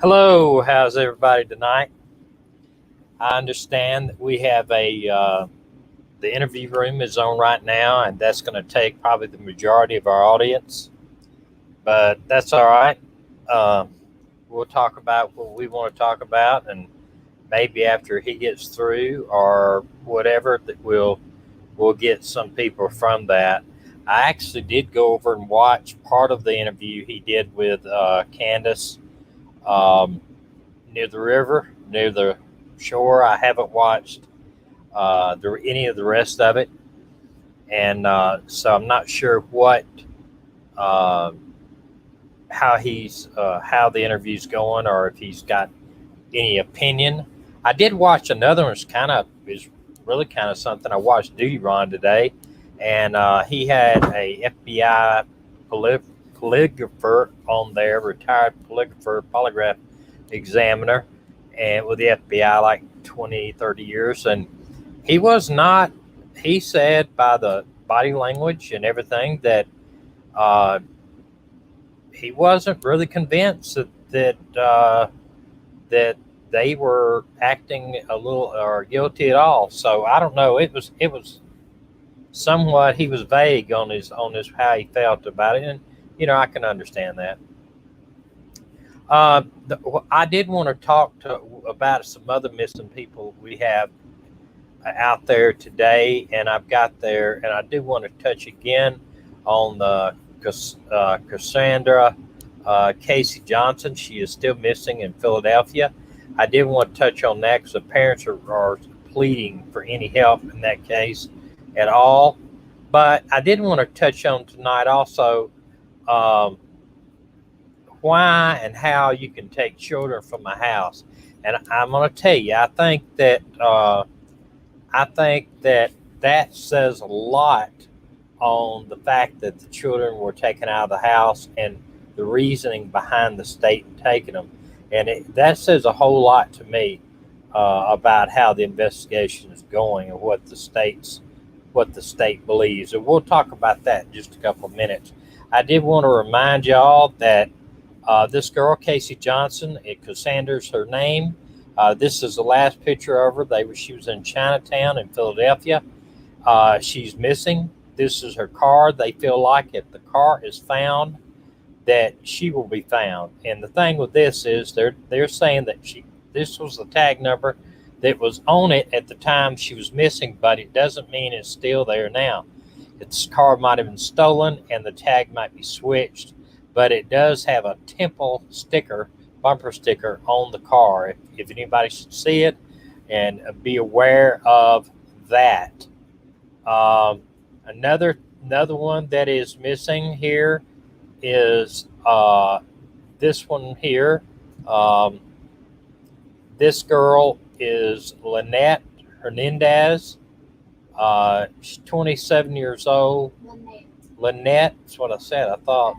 Hello, how's everybody tonight? I understand that we have the interview room is on right now, and that's going to take probably the majority of our audience, but that's all right. Uh, we'll talk about what we want to talk about, and maybe after he gets through or whatever, that we'll get some people from that. I actually did go over and watch part of the interview he did with Candace. Um, Near the river, near the shore. I haven't watched any of the rest of it, and so I'm not sure what uh, how the interview's going, or if he's got any opinion. I did watch another one. Is really kind of something. I watched Duty Ron today, and he had a FBI polygrapher on there, retired polygraph examiner, and with the FBI like 20, 30 years. And he was not, he said by the body language and everything that uh, he wasn't really convinced that they were acting a little or guilty at all. So I don't know. It was somewhat, he was vague on his how he felt about it, and I can understand that. I did want to talk about some other missing people we have out there today, and I've got there, and I do want to touch again on the Cassandra Casey Johnson. She is still missing in Philadelphia. I did want to touch on that because the parents are pleading for any help in that case at all. But I did want to touch on tonight also why and how you can take children from a house. And I'm going to tell you, I think that says a lot on the fact that the children were taken out of the house and the reasoning behind the state taking them. And that says a whole lot to me about how the investigation is going and what the state believes. And we'll talk about that in just a couple of minutes. I did want to remind y'all that this girl, Casey Johnson, Cassandra's her name. This is the last picture of her. She was in Chinatown in Philadelphia. She's missing. This is her car. They feel like if the car is found, that she will be found. And the thing with this is they're saying that this was the tag number that was on it at the time she was missing, but it doesn't mean it's still there now. Its car might have been stolen and the tag might be switched, but it does have a temple sticker, bumper sticker on the car. If anybody should see it, and be aware of that. Another one that is missing here is this one here. This girl is Lynette Hernandez. She's 27 years old. Lynette, that's what I said. I thought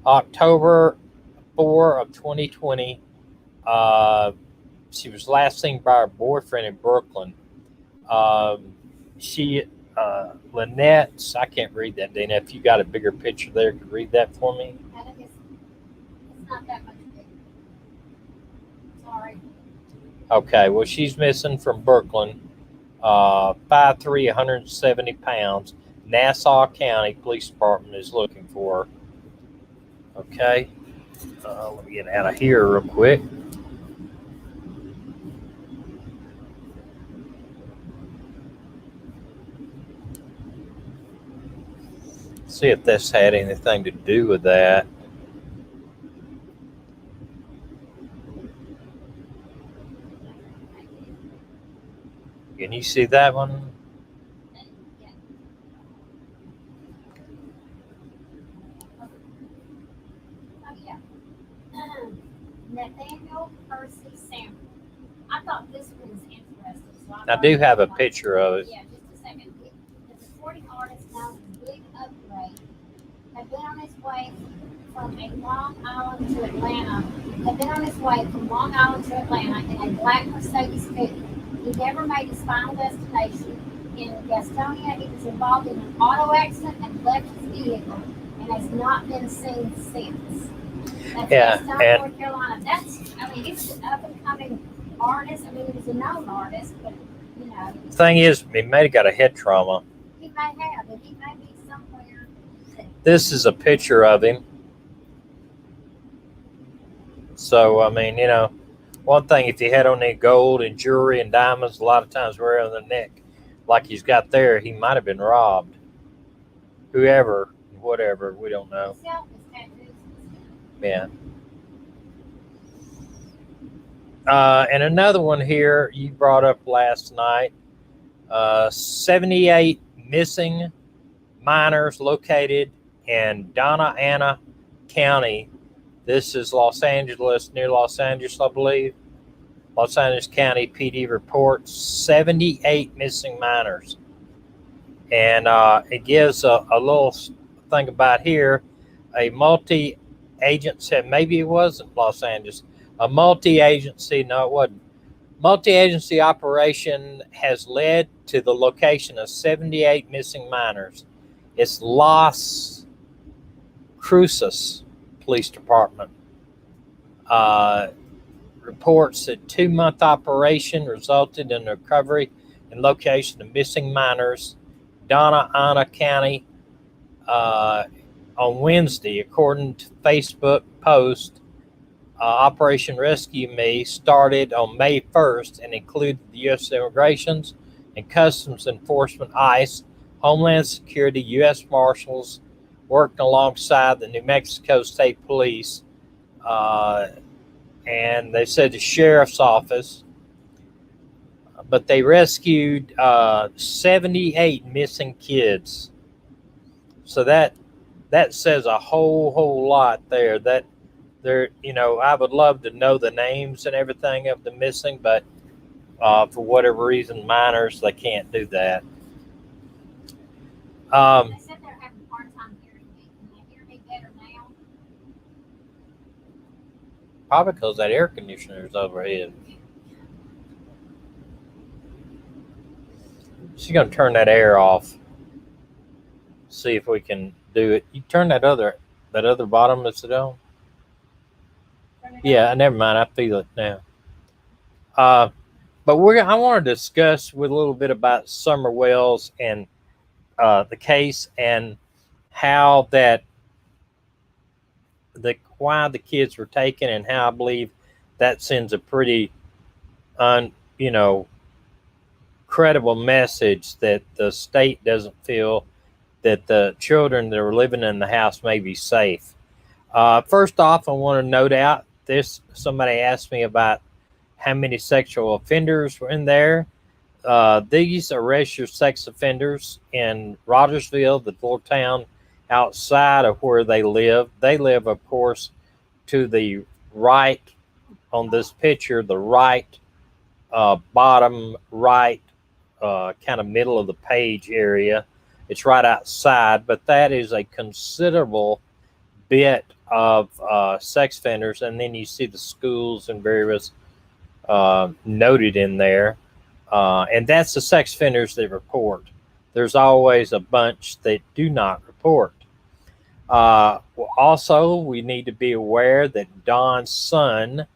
October 4 of 2020. She was last seen by her boyfriend in Brooklyn. Lynette, I can't read that, Dana. If you got a bigger picture there, could read that for me? It's not that much bigger. Sorry. Okay, well, she's missing from Brooklyn. 5'3", 170 pounds. Nassau County Police Department is looking for her. Okay. Let me get out of here real quick. See if this had anything to do with that. Can you see that one? Nathaniel Percy Sample. I thought this one was interesting. So I do have a picture of it. Yeah, just a second. The recording artist known as Big Upgrade had been on his way from Long Island to Atlanta. In a black Mercedes Coupe. He never made his final destination. In Gastonia, he was involved in an auto accident and left his vehicle and has not been seen since. That's Gastonia, North Carolina. mean, he was an up and coming artist. I mean, he was a known artist, but you know. Thing is, he may have got a head trauma. He may have, and he may be somewhere. This is a picture of him. So, I mean, you know, one thing, if he had on any gold and jewelry and diamonds, a lot of times wear on the neck, like he's got there, he might have been robbed. Whoever, whatever, we don't know. Himself, his tattoos. Yeah. And another one here you brought up last night. 78 missing minors located in Donna Ana County. This is Los Angeles, near Los Angeles, I believe. Los Angeles County PD reports 78 missing minors. And it gives a little thing about here, a multi-agency, maybe it wasn't Los Angeles, a multi-agency, no, it wasn't. Multi-agency operation has led to the location of 78 missing minors. It's Las Cruces Police Department. Reports that 2-month operation resulted in the recovery and location of missing minors, Donna Ana County, on Wednesday, according to Facebook post. Operation Rescue Me started on May 1st and included the U.S. Immigrations and Customs Enforcement, ICE, Homeland Security, U.S. Marshals, working alongside the New Mexico State Police, and they said the Sheriff's Office. But they rescued 78 missing kids. So that says a whole lot there. That there, you know, I would love to know the names and everything of the missing, but for whatever reason, minors, they can't do that. They said they're having a hard time hearing me. Can they hear me better now? Probably because that air conditioner is overhead. She's going to turn that air off. See if we can do it. You turn that other bottom that's it on. Yeah, never mind. I feel it now. But I want to discuss with a little bit about Summer Wells and the case and how why the kids were taken, and how I believe that sends a pretty credible message that the state doesn't feel that the children that are living in the house may be safe. First off, I want to note out this. Somebody asked me about how many sexual offenders were in there. These are registered sex offenders in Rogersville, the little town outside of where they live. They live, of course, to the right on this picture, the right bottom right, kind of middle of the page area. It's right outside, but that is a considerable bit of sex offenders. And then you see the schools and various noted in there. And that's the sex offenders that report. There's always a bunch that do not report. Also, we need to be aware that Don's son,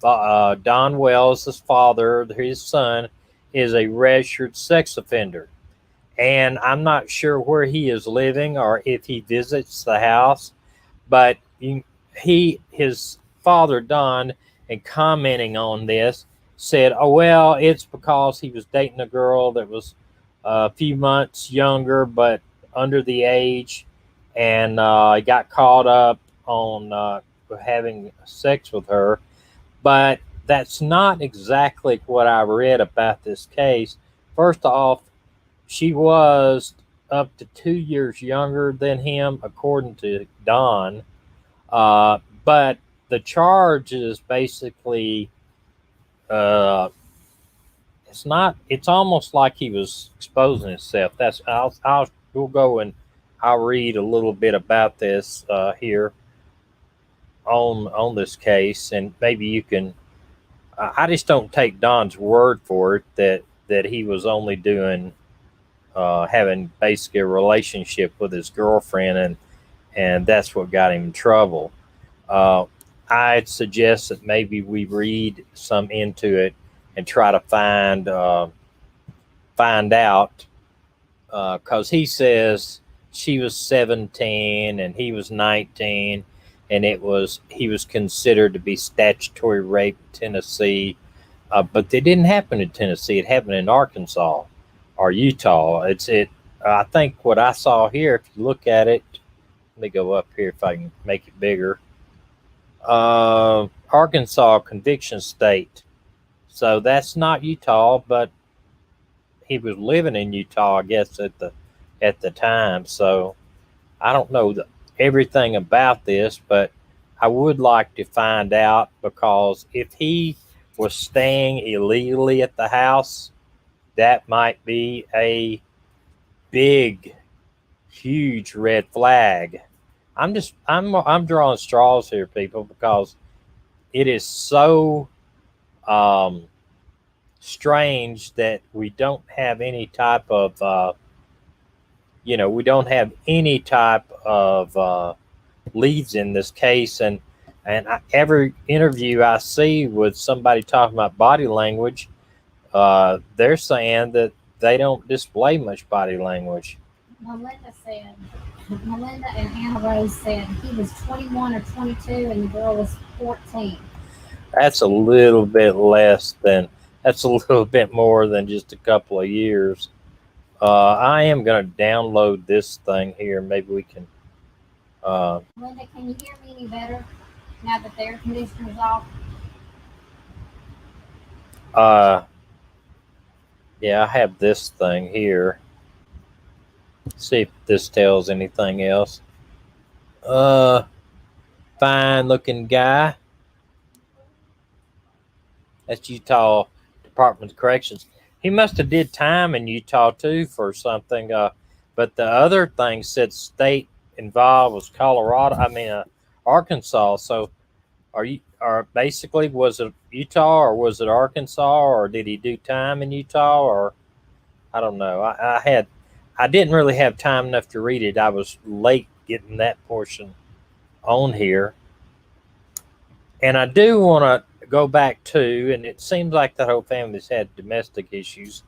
Don Wells, his father, his son, is a registered sex offender. And I'm not sure where he is living or if he visits the house, but his father, Don, in commenting on this, said, oh, well, it's because he was dating a girl that was a few months younger, but under the age, and he got caught up on having sex with her. But that's not exactly what I read about this case. First off, she was up to 2 years younger than him, according to Don. But the charge is basically, it's almost like he was exposing himself. We'll go and I'll read a little bit about this here on this case, and maybe you can. I just don't take Don's word for it that he was only doing having basically a relationship with his girlfriend, and that's what got him in trouble. I'd suggest that maybe we read some into it and try to find out, because he says she was 17 and he was 19, and he was considered to be statutory rape in Tennessee, but it didn't happen in Tennessee. It happened in Arkansas or Utah. I think what I saw here, if you look at it, let me go up here if I can make it bigger. Arkansas conviction state. So that's not Utah, but he was living in Utah, I guess, at the time. So I don't know everything about this, but I would like to find out, because if he was staying illegally at the house, that might be a big, huge red flag. I'm drawing straws here, people, because it is so strange that we don't have any type of leads in this case, and every interview I see with somebody talking about body language, they're saying that they don't display much body language. Melinda and Anna Rose said he was 21 or 22 and the girl was 14. That's a little bit more than just a couple of years. I am going to download this thing here. Maybe we can. Melinda, can you hear me any better now that the air conditioner's off? Yeah, I have this thing here. See if this tells anything else. Fine looking guy. That's Utah Department of Corrections. He must have did time in Utah too for something. But the other thing said state involved was Arkansas. So basically, was it Utah or was it Arkansas, or did he do time in Utah, or I don't know. I didn't really have time enough to read it. I was late getting that portion on here. And I do want to go back to, and it seems like the whole family's had domestic issues.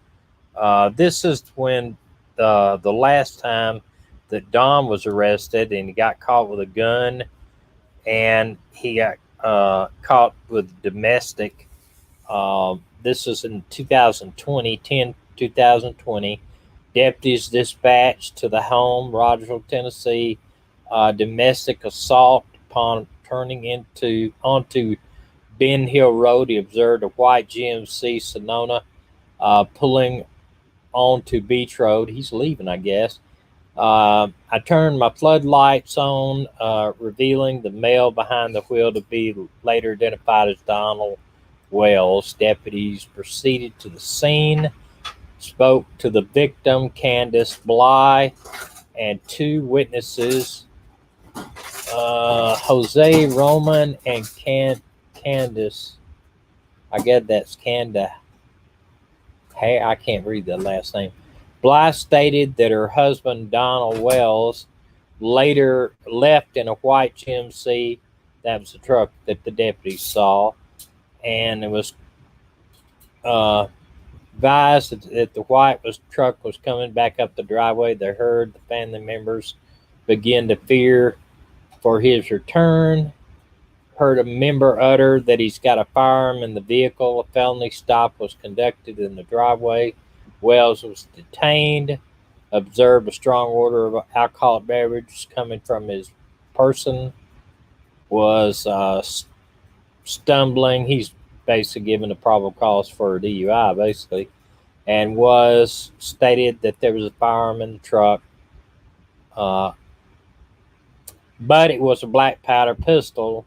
This is when the last time that Don was arrested, and he got caught with a gun, and he got caught with domestic. This was in 2020. Deputies dispatched to the home, Rogersville, Tennessee. Domestic assault. Upon turning onto Ben Hill Road, he observed a white GMC Sonoma pulling onto Beach Road. He's leaving, I guess. I turned my floodlights on, revealing the male behind the wheel to be later identified as Donald Wells. Deputies proceeded to the scene, spoke to the victim, Candace Bly, and two witnesses, Jose Roman and Candace. I guess that's Canda. Hey, I can't read the last name. Bly stated that her husband, Donald Wells, later left in a white GMC. That was the truck that the deputies saw. And it was advised that the white truck was coming back up the driveway. They heard the family members begin to fear for his return. Heard a member utter that he's got a firearm in the vehicle. A felony stop was conducted in the driveway. Wells was detained. Observed a strong odor of alcoholic beverage coming from his person. Was stumbling. He's basically given a probable cause for a DUI, basically. And was stated that there was a firearm in the truck. But it was a black powder pistol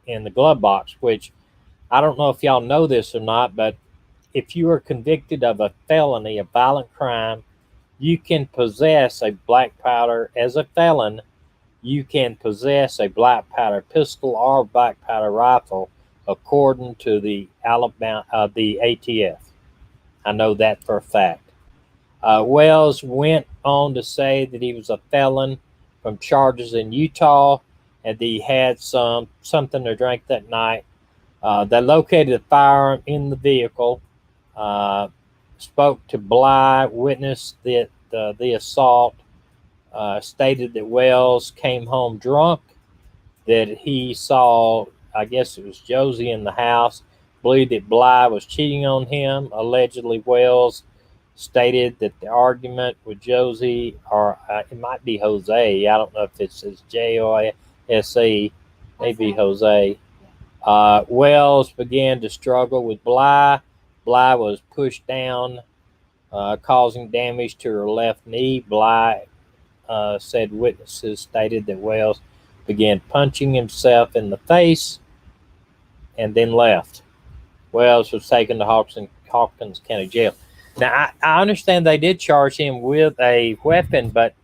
in the glove box, which I don't know if y'all know this or not, but if you are convicted of a felony, a violent crime, you can possess a black powder as a felon. You can possess a black powder pistol or black powder rifle, according to the the ATF. I know that for a fact. Wells went on to say that he was a felon from charges in Utah and he had something to drink that night. They located a firearm in the vehicle. Spoke to Bly, witnessed the assault. Stated that Wells came home drunk, that he saw, I guess it was Josie in the house, believed that Bly was cheating on him. Allegedly, Wells stated that the argument with Josie, or it might be Jose, I don't know if it says Jose, maybe Jose. Wells began to struggle with Bly. Bly was pushed down, causing damage to her left knee. Bly said witnesses stated that Wells began punching himself in the face and then left. Wells was taken to Hawkins County Jail. Now, I understand they did charge him with a weapon, but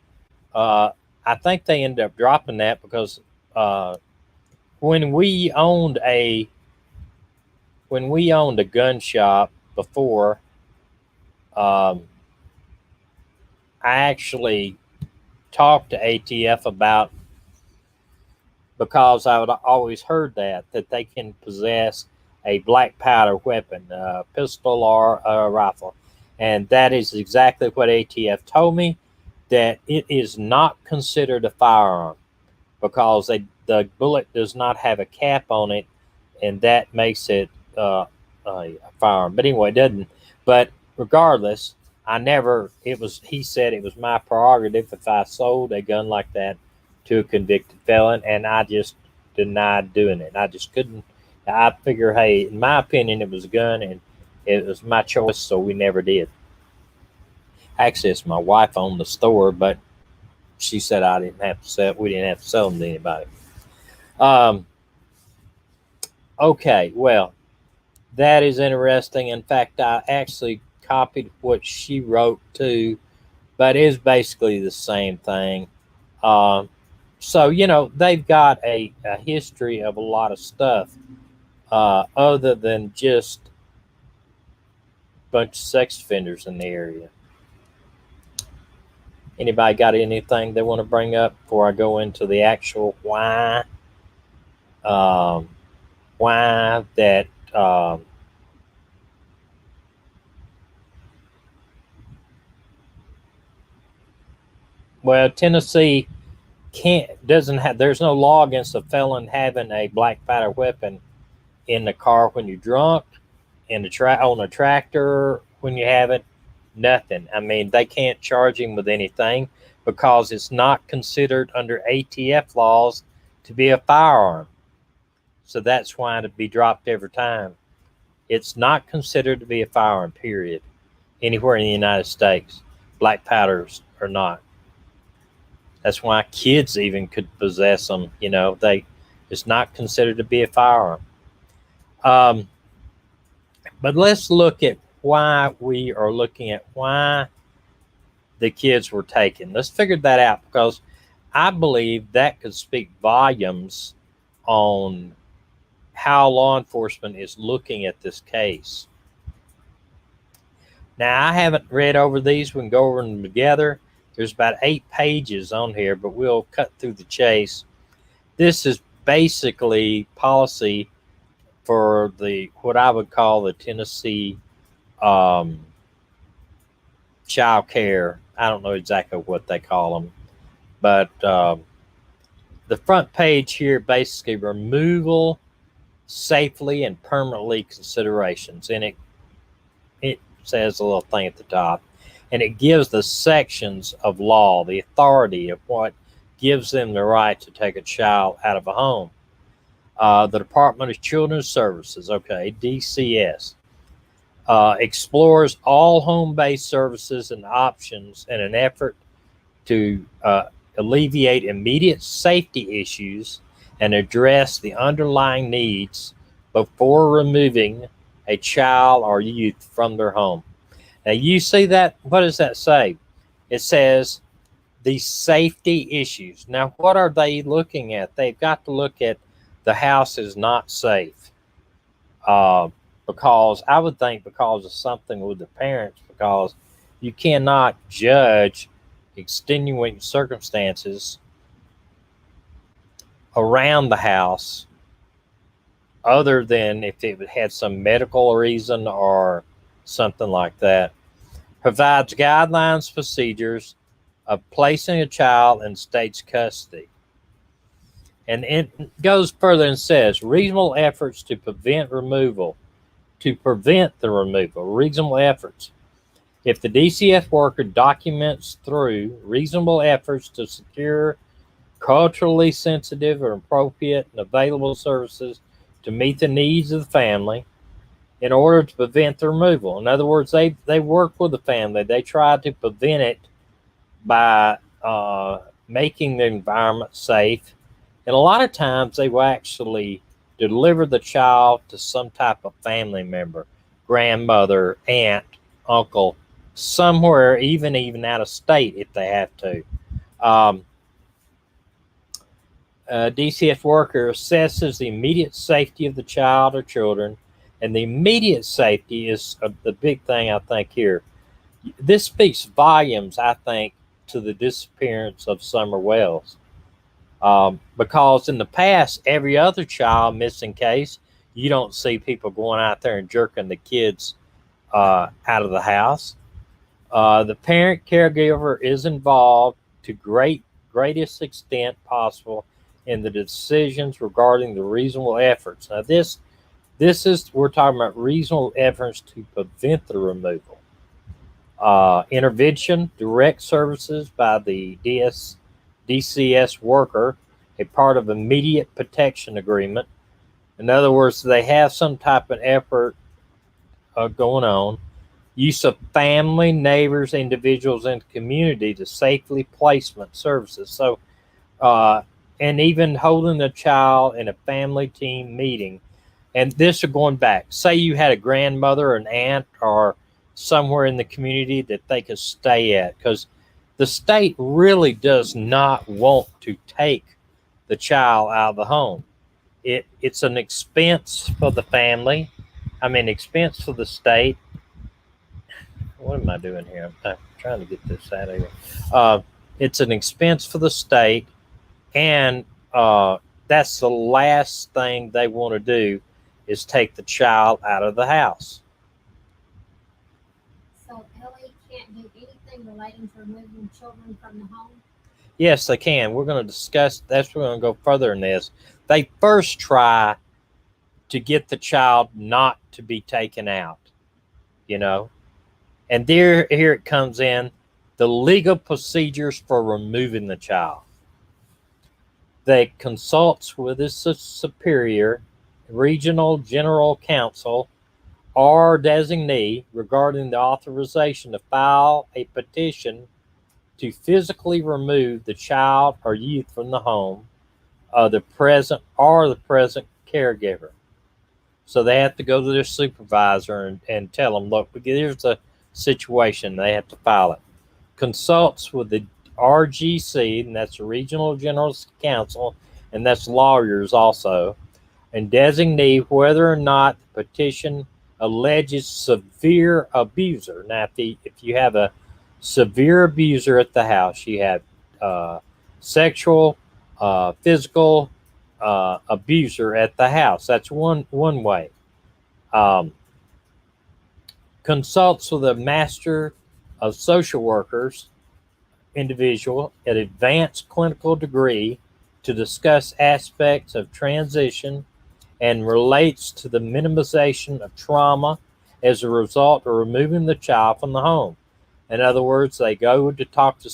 I think they ended up dropping that because when we owned a gun shop before, I actually talked to ATF about, because I would always heard that they can possess a black powder weapon, a pistol or a rifle. And that is exactly what ATF told me, that it is not considered a firearm because the bullet does not have a cap on it, and that makes it a firearm. But anyway, it doesn't. But regardless, he said it was my prerogative if I sold a gun like that to a convicted felon, and I just denied doing it. I just couldn't. I figure, hey, in my opinion, it was a gun, and it was my choice, so we never did. Actually, it's my wife owned the store, but she said we didn't have to sell them to anybody. Okay, well, that is interesting. In fact, I actually copied what she wrote too, but it's basically the same thing. So, they've got a history of a lot of stuff other than just a bunch of sex offenders in the area. Anybody got anything they want to bring up before I go into the actual why that Tennessee there's no law against a felon having a black powder weapon in the car when you're drunk, on a tractor when you have it, nothing. I mean, they can't charge him with anything because it's not considered under ATF laws to be a firearm. So that's why it'd be dropped every time. It's not considered to be a firearm, period, anywhere in the United States. Black powders are not. That's why kids even could possess them. It's not considered to be a firearm. But let's look at why we are looking at why the kids were taken. Let's figure that out, because I believe that could speak volumes on how law enforcement is looking at this case. Now, I haven't read over these. We can go over them together. There's about 8 pages on here, but we'll cut through the chase. This is basically policy for what I would call the Tennessee child care. I don't know exactly what they call them, but the front page here basically removal safely and permanently considerations, and it says a little thing at the top, and it gives the sections of law, the authority of what gives them the right to take a child out of a home. The Department of Children's Services, DCS, explores all home-based services and options in an effort to alleviate immediate safety issues and address the underlying needs before removing a child or youth from their home. Now, you see that? What does that say? It says the safety issues. Now, what are they looking at? They've got to look at the house is not safe. Because I would think because of something with the parents, because you cannot judge extenuating circumstances around the house, other than if it had some medical reason or something like that. Provides guidelines, procedures of placing a child in state's custody. And it goes further and says reasonable efforts to prevent the removal, reasonable efforts. If the DCF worker documents through reasonable efforts to secure culturally sensitive or appropriate and available services to meet the needs of the family in order to prevent the removal. In other words, they work with the family. They try to prevent it by making the environment safe. And a lot of times they will actually deliver the child to some type of family member, grandmother, aunt, uncle, somewhere, even out of state if they have to. DCF worker assesses the immediate safety of the child or children, and the immediate safety is the big thing, I think, here. This speaks volumes, I think, to the disappearance of Summer Wells. Because in the past, every other child missing case, you don't see people going out there and jerking the kids out of the house. The parent caregiver is involved to greatest extent possible in the decisions regarding the reasonable efforts. Now, this is, we're talking about reasonable efforts to prevent the removal. Intervention, direct services by the DCS worker, a part of immediate protection agreement. In other words, they have some type of effort going on. Use of family, neighbors, individuals in the community to safely placement services. So, and even holding a child in a family team meeting. And this is going back. Say you had a grandmother, an aunt, or somewhere in the community that they could stay at, because the state really does not want to take the child out of the home. It's an expense for the family. Expense for the state. What am I doing here? I'm trying to get this out of here. It's an expense for the state, and that's the last thing they want to do is take the child out of the house. So LA can't do anything relating to removing children from the home? Yes, they can. We're going to discuss, we're going to go further in this. They first try to get the child not to be taken out, And here it comes in, the legal procedures for removing the child. They consult with his superior, regional general counsel, or designee regarding the authorization to file a petition to physically remove the child or youth from the home of the present caregiver. So they have to go to their supervisor and tell them, look, here's the situation. They have to file it. Consults with the RGC, and that's the Regional General Counsel, and that's lawyers also, and designate whether or not the petition alleges severe abuser. Now, if you have a severe abuser at the house, you have sexual, physical abuser at the house. That's one way. Consults with a master of social workers individual at advanced clinical degree to discuss aspects of transition and relates to the minimization of trauma as a result of removing the child from the home. In other words, they go to talk to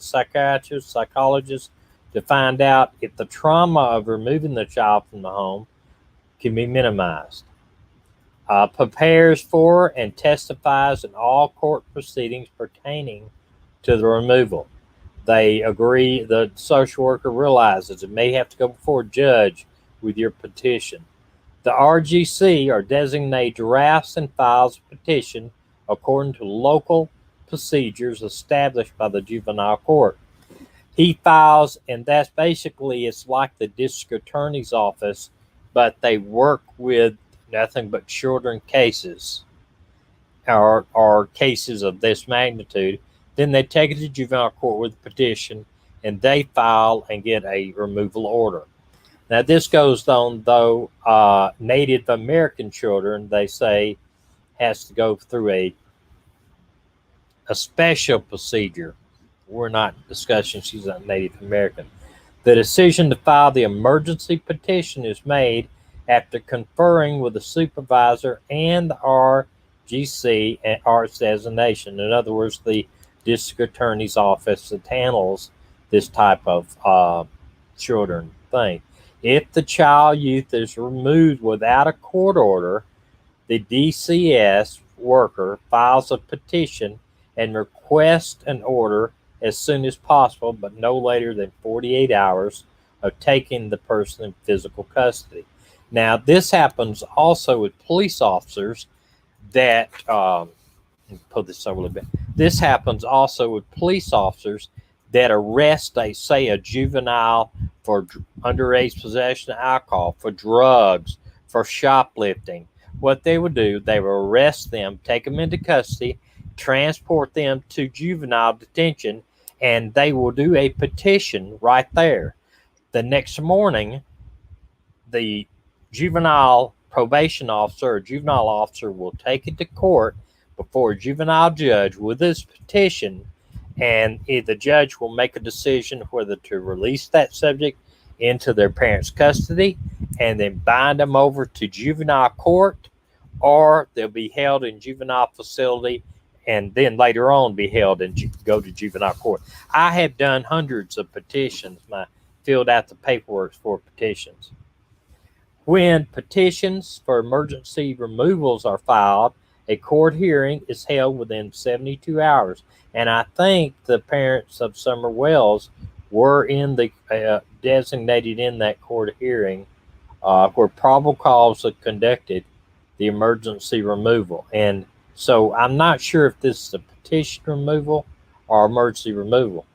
psychiatrists, psychologists to find out if the trauma of removing the child from the home can be minimized. Prepares for and testifies in all court proceedings pertaining to the removal. They agree, the social worker realizes it may have to go before a judge with your petition. The RGC or designate drafts and files a petition according to local procedures established by the juvenile court. He files, and that's basically, it's like the district attorney's office, but they work with nothing but children cases or cases of this magnitude. Then they take it to juvenile court with a petition, and they file and get a removal order. Now, this goes on, though, Native American children, they say, has to go through a special procedure. We're not discussing she's a Native American. The decision to file the emergency petition is made after conferring with the supervisor and the RGC and Arts designation. In other words, the district attorney's office that handles this type of children thing. If the child youth is removed without a court order, the DCS worker files a petition and requests an order as soon as possible, but no later than 48 hours of taking the person in physical custody. Now, this happens also with police officers that, pull this over a little bit. This happens also with police officers that arrest, say, a juvenile for underage possession of alcohol, for drugs, for shoplifting. What they would do, they would arrest them, take them into custody, transport them to juvenile detention, and they will do a petition right there. The next morning, the juvenile probation officer or juvenile officer will take it to court before a juvenile judge with this petition, and the judge will make a decision whether to release that subject into their parents' custody and then bind them over to juvenile court, or they'll be held in juvenile facility and then later on be held and go to juvenile court. I have done hundreds of petitions. I filled out the paperwork for petitions. When petitions for emergency removals are filed, a court hearing is held within 72 hours. And I think the parents of Summer Wells were in the designated in that court hearing where probable cause had conducted the emergency removal. And so I'm not sure if this is a petition removal or emergency removal.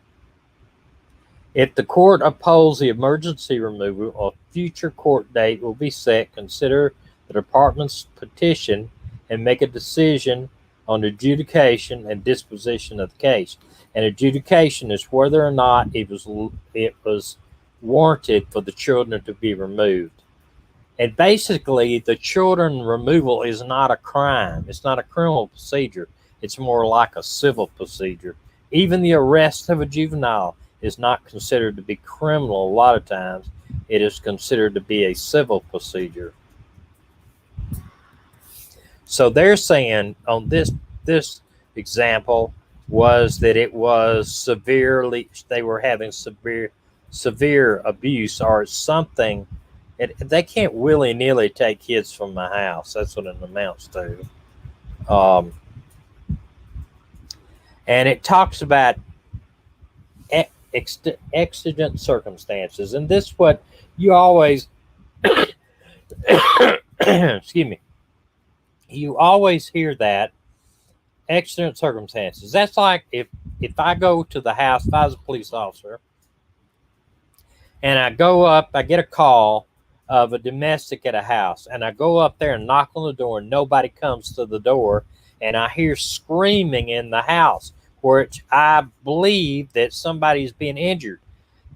If the court upholds the emergency removal, a future court date will be set. Consider the department's petition and make a decision on adjudication and disposition of the case. And adjudication is whether or not it was warranted for the children to be removed. And basically, the children removal is not a crime. It's not a criminal procedure. It's more like a civil procedure. Even the arrest of a juvenile is not considered to be criminal a lot of times. It is considered to be a civil procedure. So they're saying on this example was that it was severely, they were having severe abuse or something. They can't willy-nilly take kids from my house. That's what it amounts to. And it talks about exigent circumstances. And this is what you always, excuse me, you always hear that, exigent circumstances. That's like if I go to the house, if I was a police officer, and I go up, I get a call of a domestic at a house, and I go up there and knock on the door, and nobody comes to the door, and I hear screaming in the house, which I believe that somebody's being injured.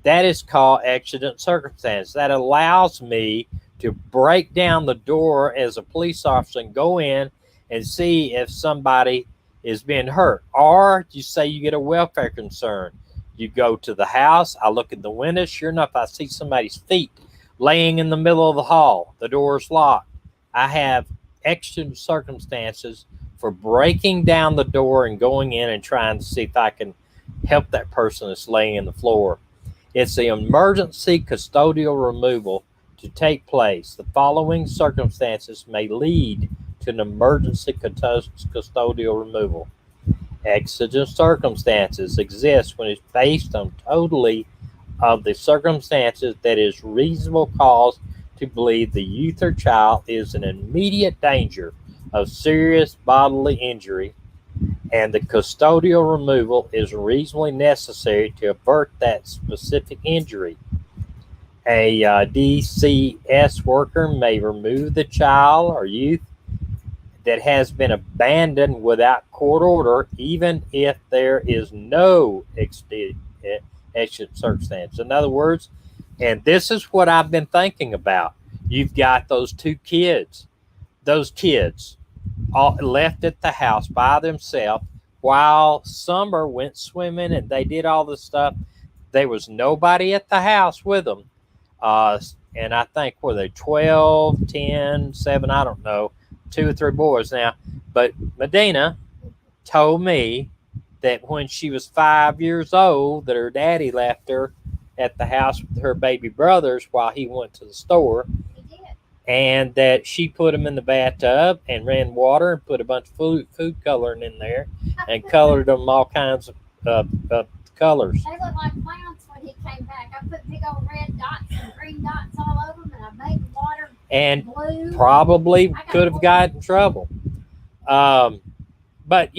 That is called exigent circumstance. That allows me to break down the door as a police officer and go in and see if somebody is being hurt. Or you say you get a welfare concern. You go to the house, I look in the window, sure enough, I see somebody's feet laying in the middle of the hall. The door's locked. I have exigent circumstances for breaking down the door and going in and trying to see if I can help that person that's laying in the floor. It's the emergency custodial removal to take place. The following circumstances may lead to an emergency custodial removal. Exigent circumstances exist when it's based on totally of the circumstances that is reasonable cause to believe the youth or child is in immediate danger of serious bodily injury, and the custodial removal is reasonably necessary to avert that specific injury. A DCS worker may remove the child or youth that has been abandoned without court order, even if there is no exigent circumstance. In other words, And this is what I've been thinking about. You've got those two kids. Those kids all left at the house by themselves while Summer went swimming and they did all this stuff. There was nobody at the house with them. And I think, were they 12, 10, 7, I don't know, 2 or 3 boys now. But Medina told me that when she was 5 years old, that her daddy left her at the house with her baby brothers while he went to the store. He did. And that she put them in the bathtub and ran water and put a bunch of food coloring in there and colored them all kinds of colors. They looked like clowns when he came back. I put big old red dots and green dots all over them, and I made water And blue. probably could have gotten in trouble. But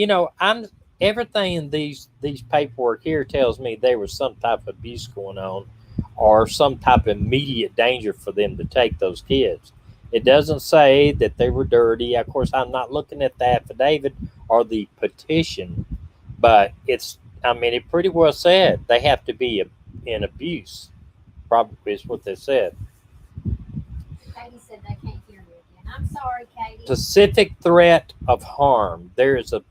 everything in these paperwork here tells me there was some type of abuse going on, or some type of immediate danger for them to take those kids. It doesn't say that they were dirty. Of course, I'm not looking at the affidavit or the petition, but it pretty well said they have to be in abuse. Probably is what they said. Katie said they can't hear me again. I'm sorry, Katie. Specific threat of harm. There is a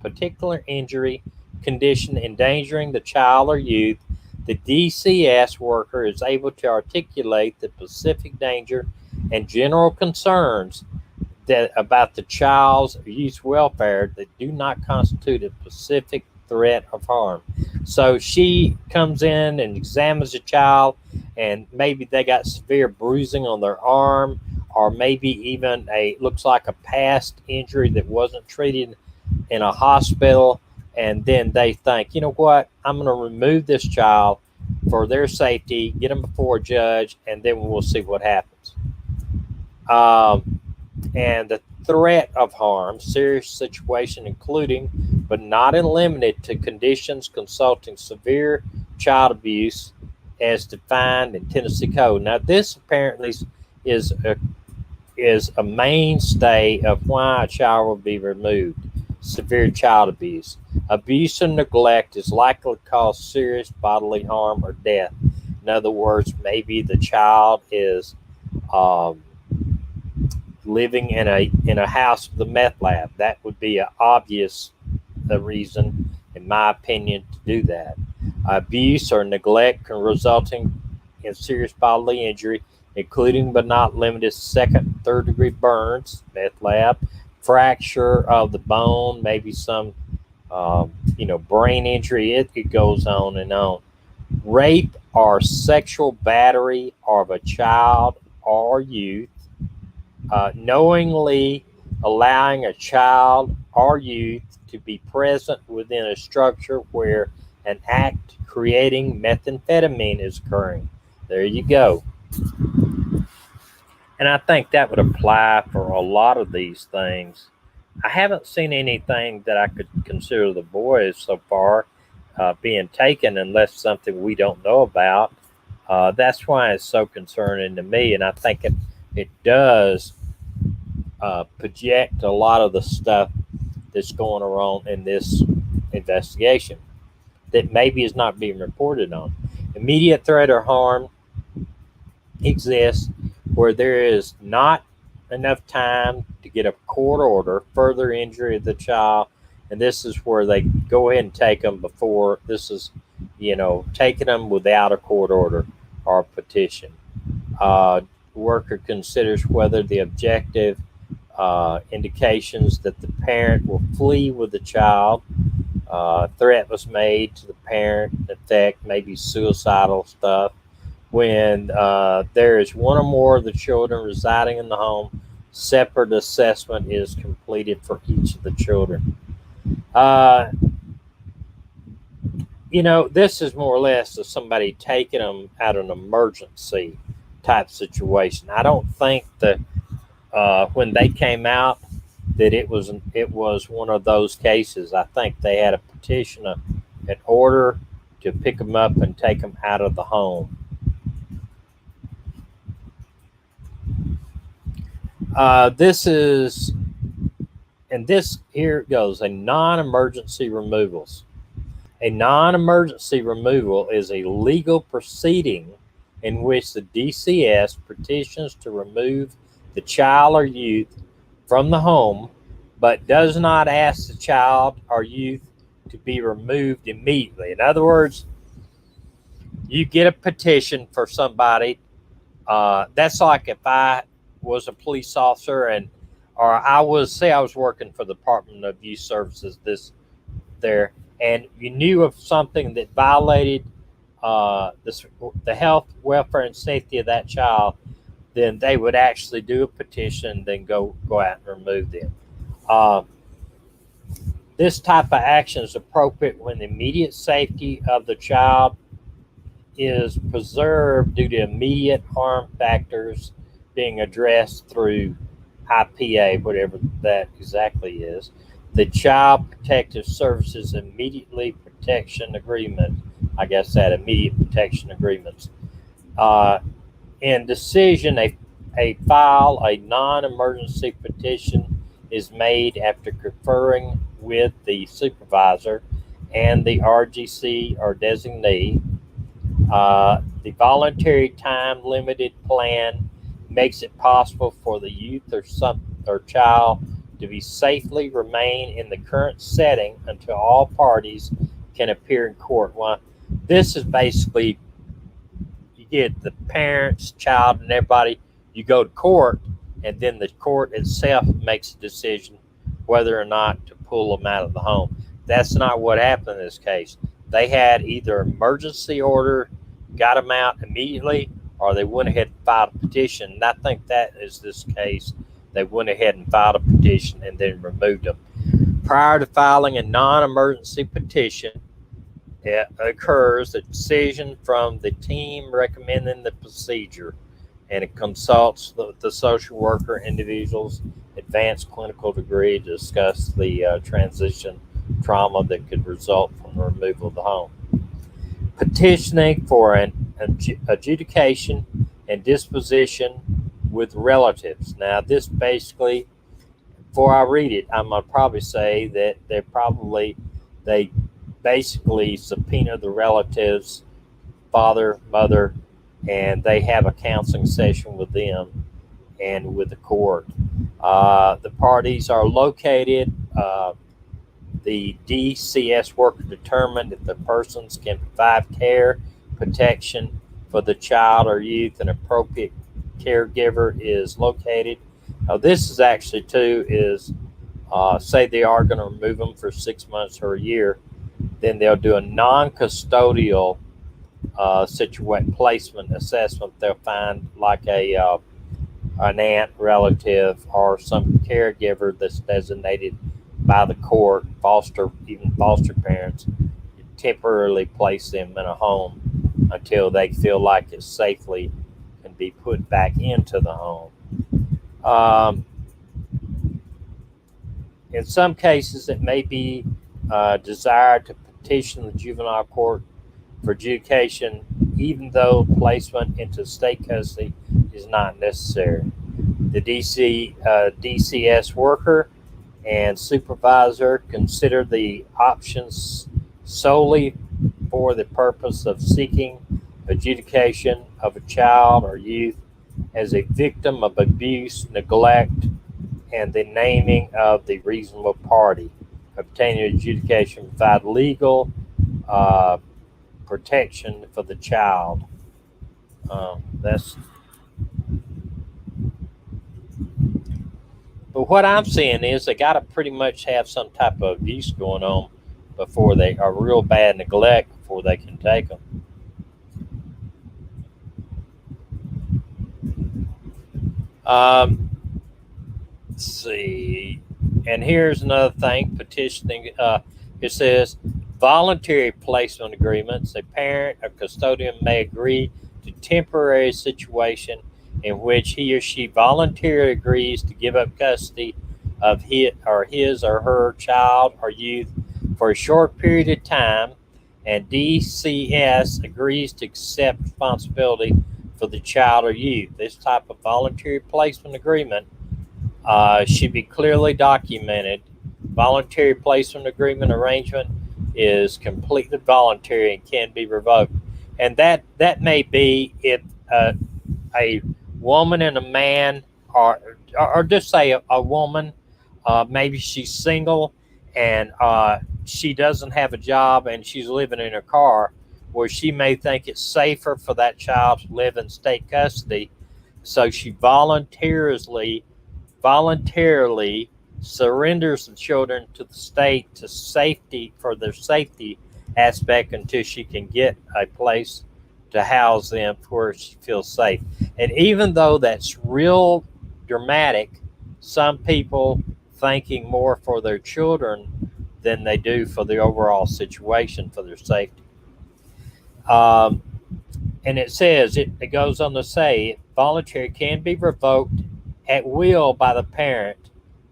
particular injury, condition endangering the child or youth. The DCS worker is able to articulate the specific danger and general concerns about the child's or youth's welfare that do not constitute a specific threat of harm. So she comes in and examines the child, and maybe they got severe bruising on their arm, or maybe even looks like a past injury that wasn't treated in a hospital. And then they think, you know what, I'm going to remove this child for their safety, get them before a judge, and then we'll see what happens. And the threat of harm, serious situation, including but not limited to conditions consulting severe child abuse as defined in Tennessee Code. Now, this apparently is a mainstay of why a child will be removed. Severe child abuse. Abuse and neglect is likely to cause serious bodily harm or death. In other words, maybe the child is living in a house with a meth lab. That would be an obvious reason, in my opinion, to do that. Abuse or neglect can result in serious bodily injury, including but not limited to second, third degree burns, meth lab, fracture of the bone, maybe some brain injury. It goes on and on. Rape or sexual battery of a child or youth, knowingly allowing a child or youth to be present within a structure where an act creating methamphetamine is occurring. There you go. And I think that would apply for a lot of these things. I haven't seen anything that I could consider the boys so far being taken unless something we don't know about. That's why it's so concerning to me. And I think it does project a lot of the stuff that's going on in this investigation that maybe is not being reported on. Immediate threat or harm exists where there is not enough time to get a court order, further injury of the child, and this is where they go ahead and take them before. This is, taking them without a court order or petition. Worker considers whether the objective indications that the parent will flee with the child. Threat was made to the parent, in effect, maybe suicidal stuff. When there is one or more of the children residing in the home, separate assessment is completed for each of the children. This is more or less of somebody taking them out of an emergency type situation. I don't think that when they came out that it was one of those cases. I think they had a petition, an order to pick them up and take them out of the home. Here it goes, a non-emergency removals. A non-emergency removal is a legal proceeding in which the DCS petitions to remove the child or youth from the home, but does not ask the child or youth to be removed immediately. In other words, you get a petition for somebody. That's like if I was a police officer or I was working for the Department of Youth Services there, and you knew of something that violated the health, welfare, and safety of that child, then they would actually do a petition and then go out and remove them. This type of action is appropriate when the immediate safety of the child is preserved due to immediate harm factors being addressed through IPA, whatever that exactly is. The Child Protective Services Immediately Protection Agreement, I guess that immediate protection agreements. In decision, a file, a non-emergency petition is made after conferring with the supervisor and the RGC or designee. The voluntary time limited plan makes it possible for the youth or child to be safely remain in the current setting until all parties can appear in court. Well, this is basically, you get the parents, child, and everybody, you go to court, and then the court itself makes a decision whether or not to pull them out of the home. That's not what happened in this case. They had either emergency order, got them out immediately, or they went ahead and filed a petition. And I think that is this case. They went ahead and filed a petition and then removed them. Prior to filing a non-emergency petition, it occurs a decision from the team recommending the procedure, and it consults the social worker individual's advanced clinical degree to discuss the transition trauma that could result from the removal of the home. Petitioning for an adjudication and disposition with relatives. Now, this basically, before I read it, I'm going to probably say that they basically subpoena the relatives, father, mother, and they have a counseling session with them and with the court. The parties are located. The DCS worker determined if the persons can provide care, protection for the child or youth, an appropriate caregiver is located. Now, this is actually too is say they are going to remove them for 6 months or a year, then they'll do a non-custodial placement assessment. They'll find like an aunt, relative, or some caregiver that's designated by the court, even foster parents, temporarily place them in a home until they feel like it safely can be put back into the home. In some cases, it may be desired to petition the juvenile court for adjudication, even though placement into state custody is not necessary. The DCS worker and supervisor consider the options solely for the purpose of seeking adjudication of a child or youth as a victim of abuse, neglect, and the naming of the reasonable party. Obtaining adjudication provide legal protection for the child. But what I'm seeing is they got to pretty much have some type of abuse going on before they are real bad neglect before they can take them. Let's see. And here's another thing, petitioning. It says voluntary placement agreements. A parent or custodian may agree to temporary situation in which he or she voluntarily agrees to give up custody of his or her child or youth for a short period of time, and DCS agrees to accept responsibility for the child or youth. This type of voluntary placement agreement should be clearly documented. Voluntary placement agreement arrangement is completely voluntary and can be revoked. And that may be if a woman and a man, or just say a woman, maybe she's single and she doesn't have a job and she's living in her car, where she may think it's safer for that child to live in state custody, so she voluntarily surrenders the children to the state to safety for their safety aspect until she can get a place to house them where she feels safe. And even though that's real dramatic, some people thinking more for their children than they do for the overall situation for their safety. Um, and it goes on to say, voluntary can be revoked at will by the parent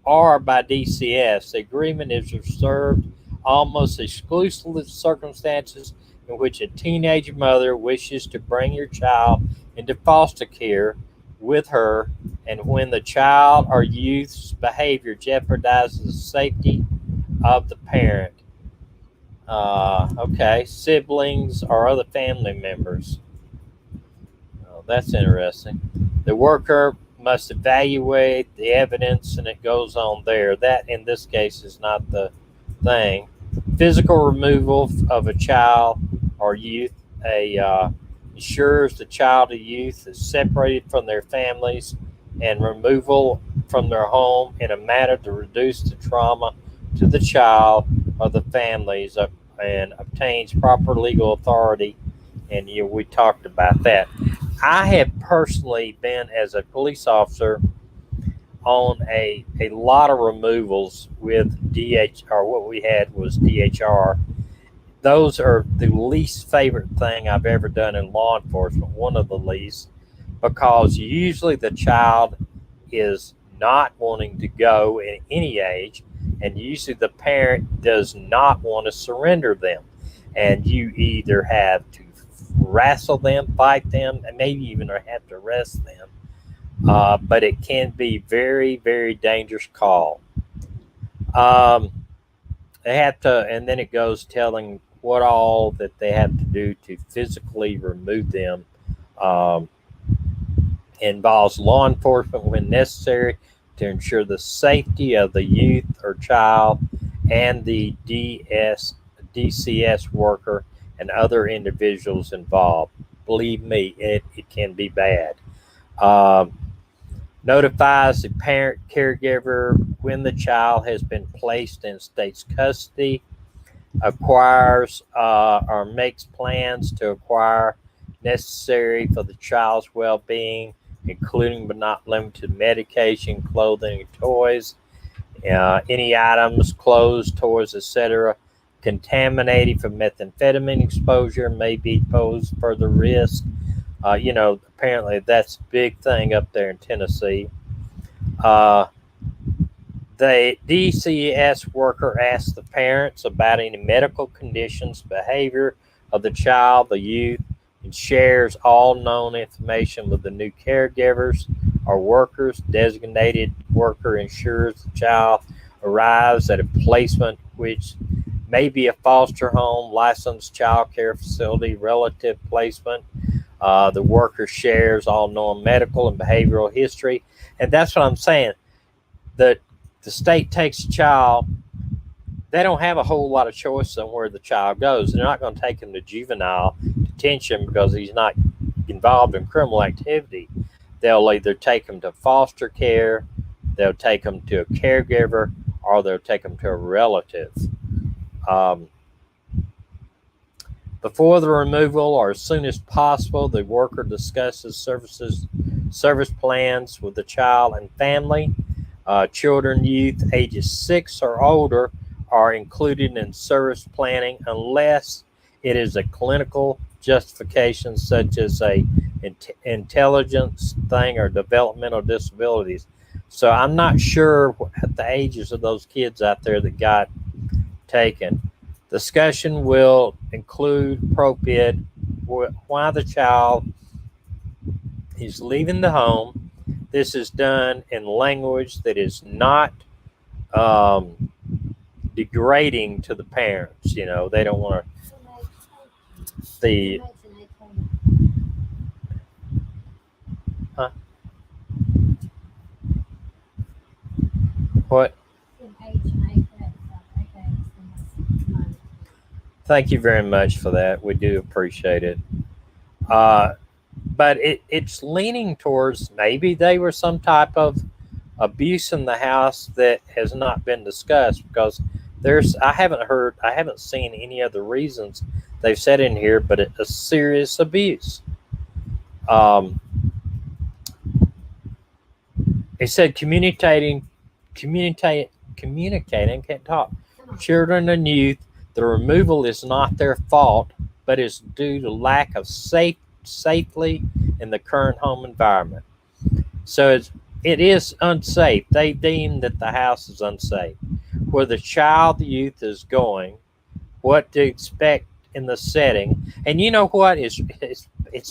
or by DCS. The agreement is reserved almost exclusively to circumstances in which a teenage mother wishes to bring your child into foster care with her, and when the child or youth's behavior jeopardizes the safety of the parent. Okay, siblings or other family members. Oh, that's interesting. The worker must evaluate the evidence, and it goes on there. That, in this case, is not the thing. Physical removal of a child or youth ensures the child or youth is separated from their families and removal from their home in a manner to reduce the trauma to the child or the families, and obtains proper legal authority. And we talked about that. I have personally been, as a police officer, on a lot of removals with DHR. What we had was DHR. Those are the least favorite thing I've ever done in law enforcement, one of the least, because usually the child is not wanting to go at any age, and usually the parent does not want to surrender them. And you either have to wrestle them, fight them, and maybe even have to arrest them. But it can be very, very dangerous call. They have to, and then it goes telling what all that they have to do to physically remove them. Um, Involves law enforcement when necessary to ensure the safety of the youth or child and the DCS worker and other individuals involved. Believe me, it can be bad. Um, Notifies the parent caregiver when the child has been placed in state's custody, acquires or makes plans to acquire necessary for the child's well-being, including but not limited to medication, clothing, and toys. Any items, clothes, toys, etc., contaminated from methamphetamine exposure may be pose further risk. Apparently that's a big thing up there in Tennessee. The DCS worker asks the parents about any medical conditions, behavior of the child, the youth, and shares all known information with the new caregivers or workers. Designated worker ensures the child arrives at a placement which may be a foster home, licensed child care facility, relative placement. The worker shares all known medical and behavioral history. And that's what I'm saying. The state takes a child. They don't have a whole lot of choice on where the child goes. They're not going to take him to juvenile detention because he's not involved in criminal activity. They'll either take him to foster care, they'll take him to a caregiver, or they'll take him to a relative. Before the removal or as soon as possible, the worker discusses service plans with the child and family. Children, youth ages 6 or older are included in service planning unless it is a clinical justification, such as a intelligence thing or developmental disabilities. So I'm not sure what the ages of those kids out there that got taken. Discussion will include appropriate why the child is leaving the home. This is done in language that is not degrading to the parents. They don't want to. Huh? What? Thank you very much for that. We do appreciate it. But it's leaning towards maybe they were some type of abuse in the house that has not been discussed, because I haven't seen any other reasons they've said in here, but a serious abuse. It said communicating, can't talk. Children and youth, the removal is not their fault, but is due to lack of safely in the current home environment. So it is unsafe. They deem that the house is unsafe. Where the child, the youth is going, what to expect in the setting. And you know what? It's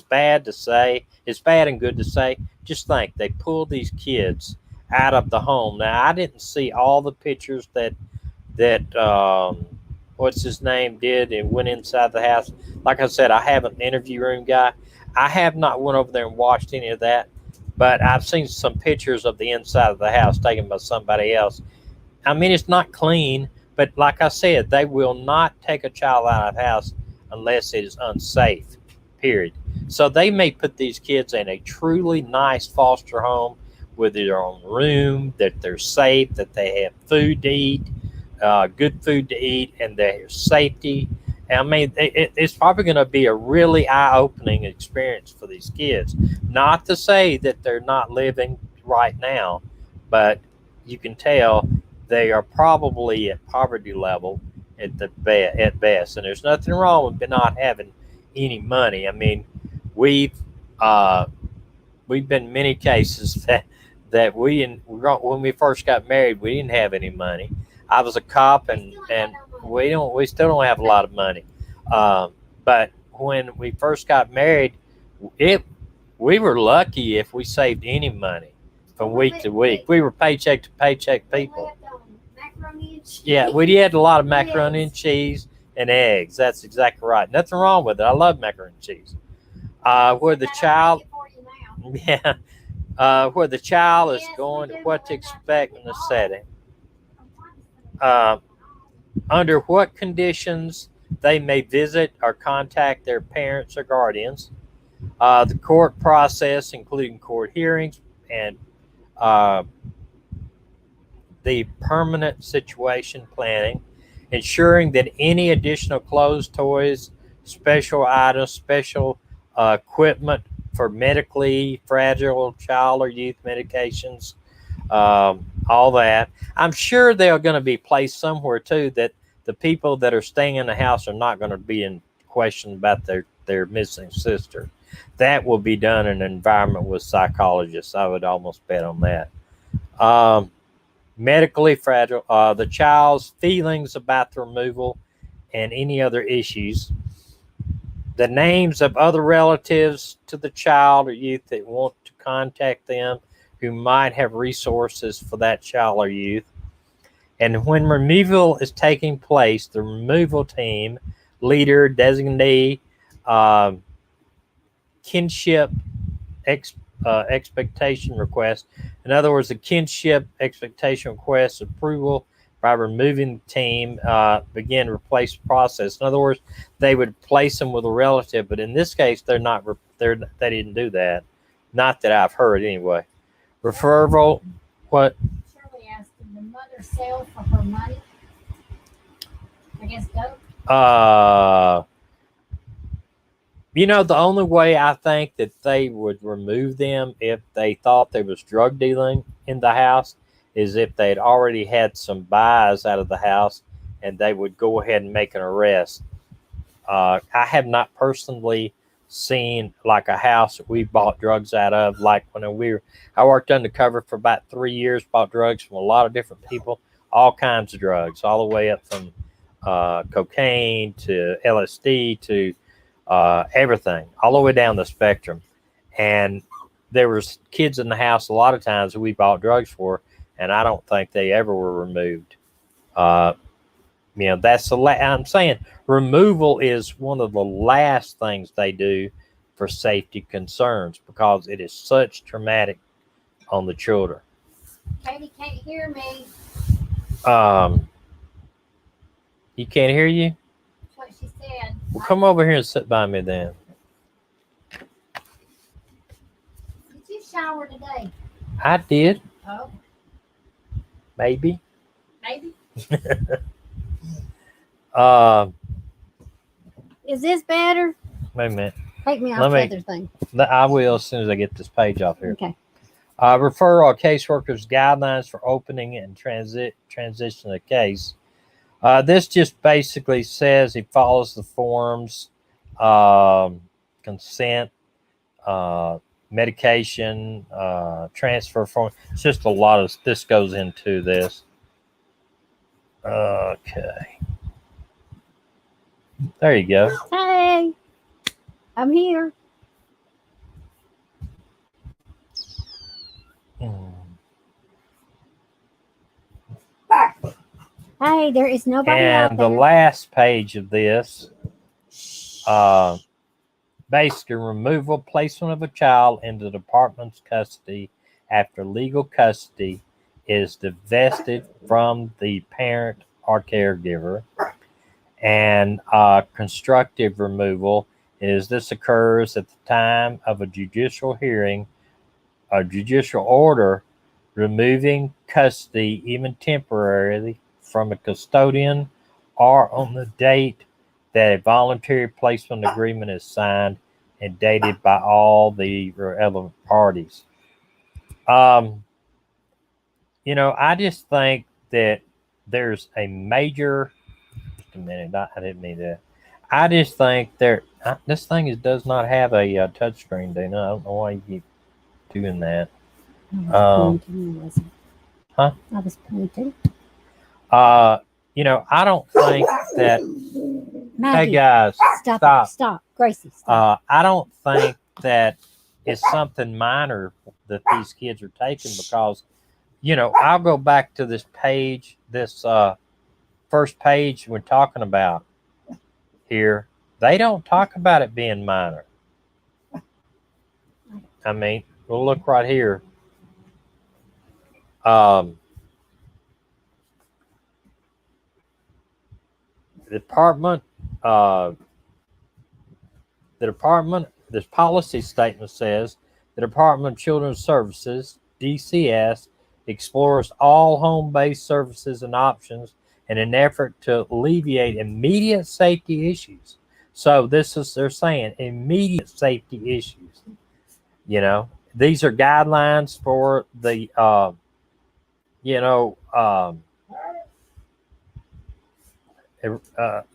bad to say. It's bad and good to say. Just think, they pulled these kids out of the home. Now, I didn't see all the pictures that what's his name did and went inside the house. Like I said, I have an interview room guy. I have not went over there and watched any of that, but I've seen some pictures of the inside of the house taken by somebody else. I mean, it's not clean, but like I said, they will not take a child out of the house unless it is unsafe, period. So they may put these kids in a truly nice foster home with their own room, that they're safe, that they have food to eat, good food to eat, and their safety. I mean, it's probably going to be a really eye-opening experience for these kids. Not to say that they're not living right now, but you can tell they are probably at poverty level at best. And there's nothing wrong with not having any money. I mean, we've been in many cases that when we first got married, we didn't have any money. I was a cop, and we still don't have a lot of money. But when we first got married, we were lucky if we saved any money from week to week. We were paycheck to paycheck people. Yeah, we had a lot of macaroni and cheese and eggs. That's exactly right. Nothing wrong with it. I love macaroni and cheese. Where the child, where the child is going, what to expect in the setting. Under what conditions they may visit or contact their parents or guardians. The court process, including court hearings and the permanent situation planning, ensuring that any additional clothes, toys, special items, special equipment for medically fragile child or youth medications, all that. I'm sure they're going to be placed somewhere too that the people that are staying in the house are not going to be in question about their missing sister. That will be done in an environment with psychologists. I would almost bet on that. Medically fragile, the child's feelings about the removal and any other issues, the names of other relatives to the child or youth that want to contact them who might have resources for that child or youth. And when removal is taking place, the removal team, leader, designee, kinship expectation request. In other words, the kinship expectation request approval by removing the team, begin replace process. In other words, they would place them with a relative, but in this case, they didn't do that. Not that I've heard anyway. Referral, what? Shirley asked, did the mother sell for her money? I guess dope. The only way I think that they would remove them if they thought there was drug dealing in the house is if they'd already had some buys out of the house and they would go ahead and make an arrest. I have not personally seen like a house that we bought drugs out of. Like when I worked undercover for about 3 years, bought drugs from a lot of different people, all kinds of drugs, all the way up from cocaine to LSD to everything, all the way down the spectrum. And there was kids in the house a lot of times that we bought drugs for, and I don't think they ever were removed. That's I'm saying removal is one of the last things they do for safety concerns because it is such traumatic on the children. Katie can't hear me. You can't hear you? That's what she said. Well, come over here and sit by me then. Did you shower today? I did. Oh, Maybe. maybe. Is this better? Wait a minute. Take me off the other thing. I will as soon as I get this page off here. Okay. Referral caseworkers' guidelines for opening and transition a case. This just basically says he follows the forms, consent, medication, transfer form. It's just a lot of this goes into this. Okay. There you go. Hey, I'm here. Hey, there is nobody out And there. the last page of this, basically removal, placement of a child into the department's custody after legal custody is divested from the parent or caregiver. And constructive removal is this occurs at the time of a judicial hearing, a judicial order removing custody, even temporarily, from a custodian or on the date that a voluntary placement agreement is signed and dated by all the relevant parties. I just think that there's a major. Just a minute, I didn't mean that. I just think this thing does not have a touch screen, Dana. I don't know why you keep doing that. Huh? Huh? I was pointing. I don't think that. Maggie, Hey guys, stop. Gracie, stop. I don't think that it's something minor that these kids are taking because, I'll go back to this page, this first page we're talking about here. They don't talk about it being minor. I mean, we'll look right here. The department, this policy statement says the Department of Children's Services, DCS, explores all home-based services and options in an effort to alleviate immediate safety issues. So they're saying immediate safety issues. These are guidelines for the,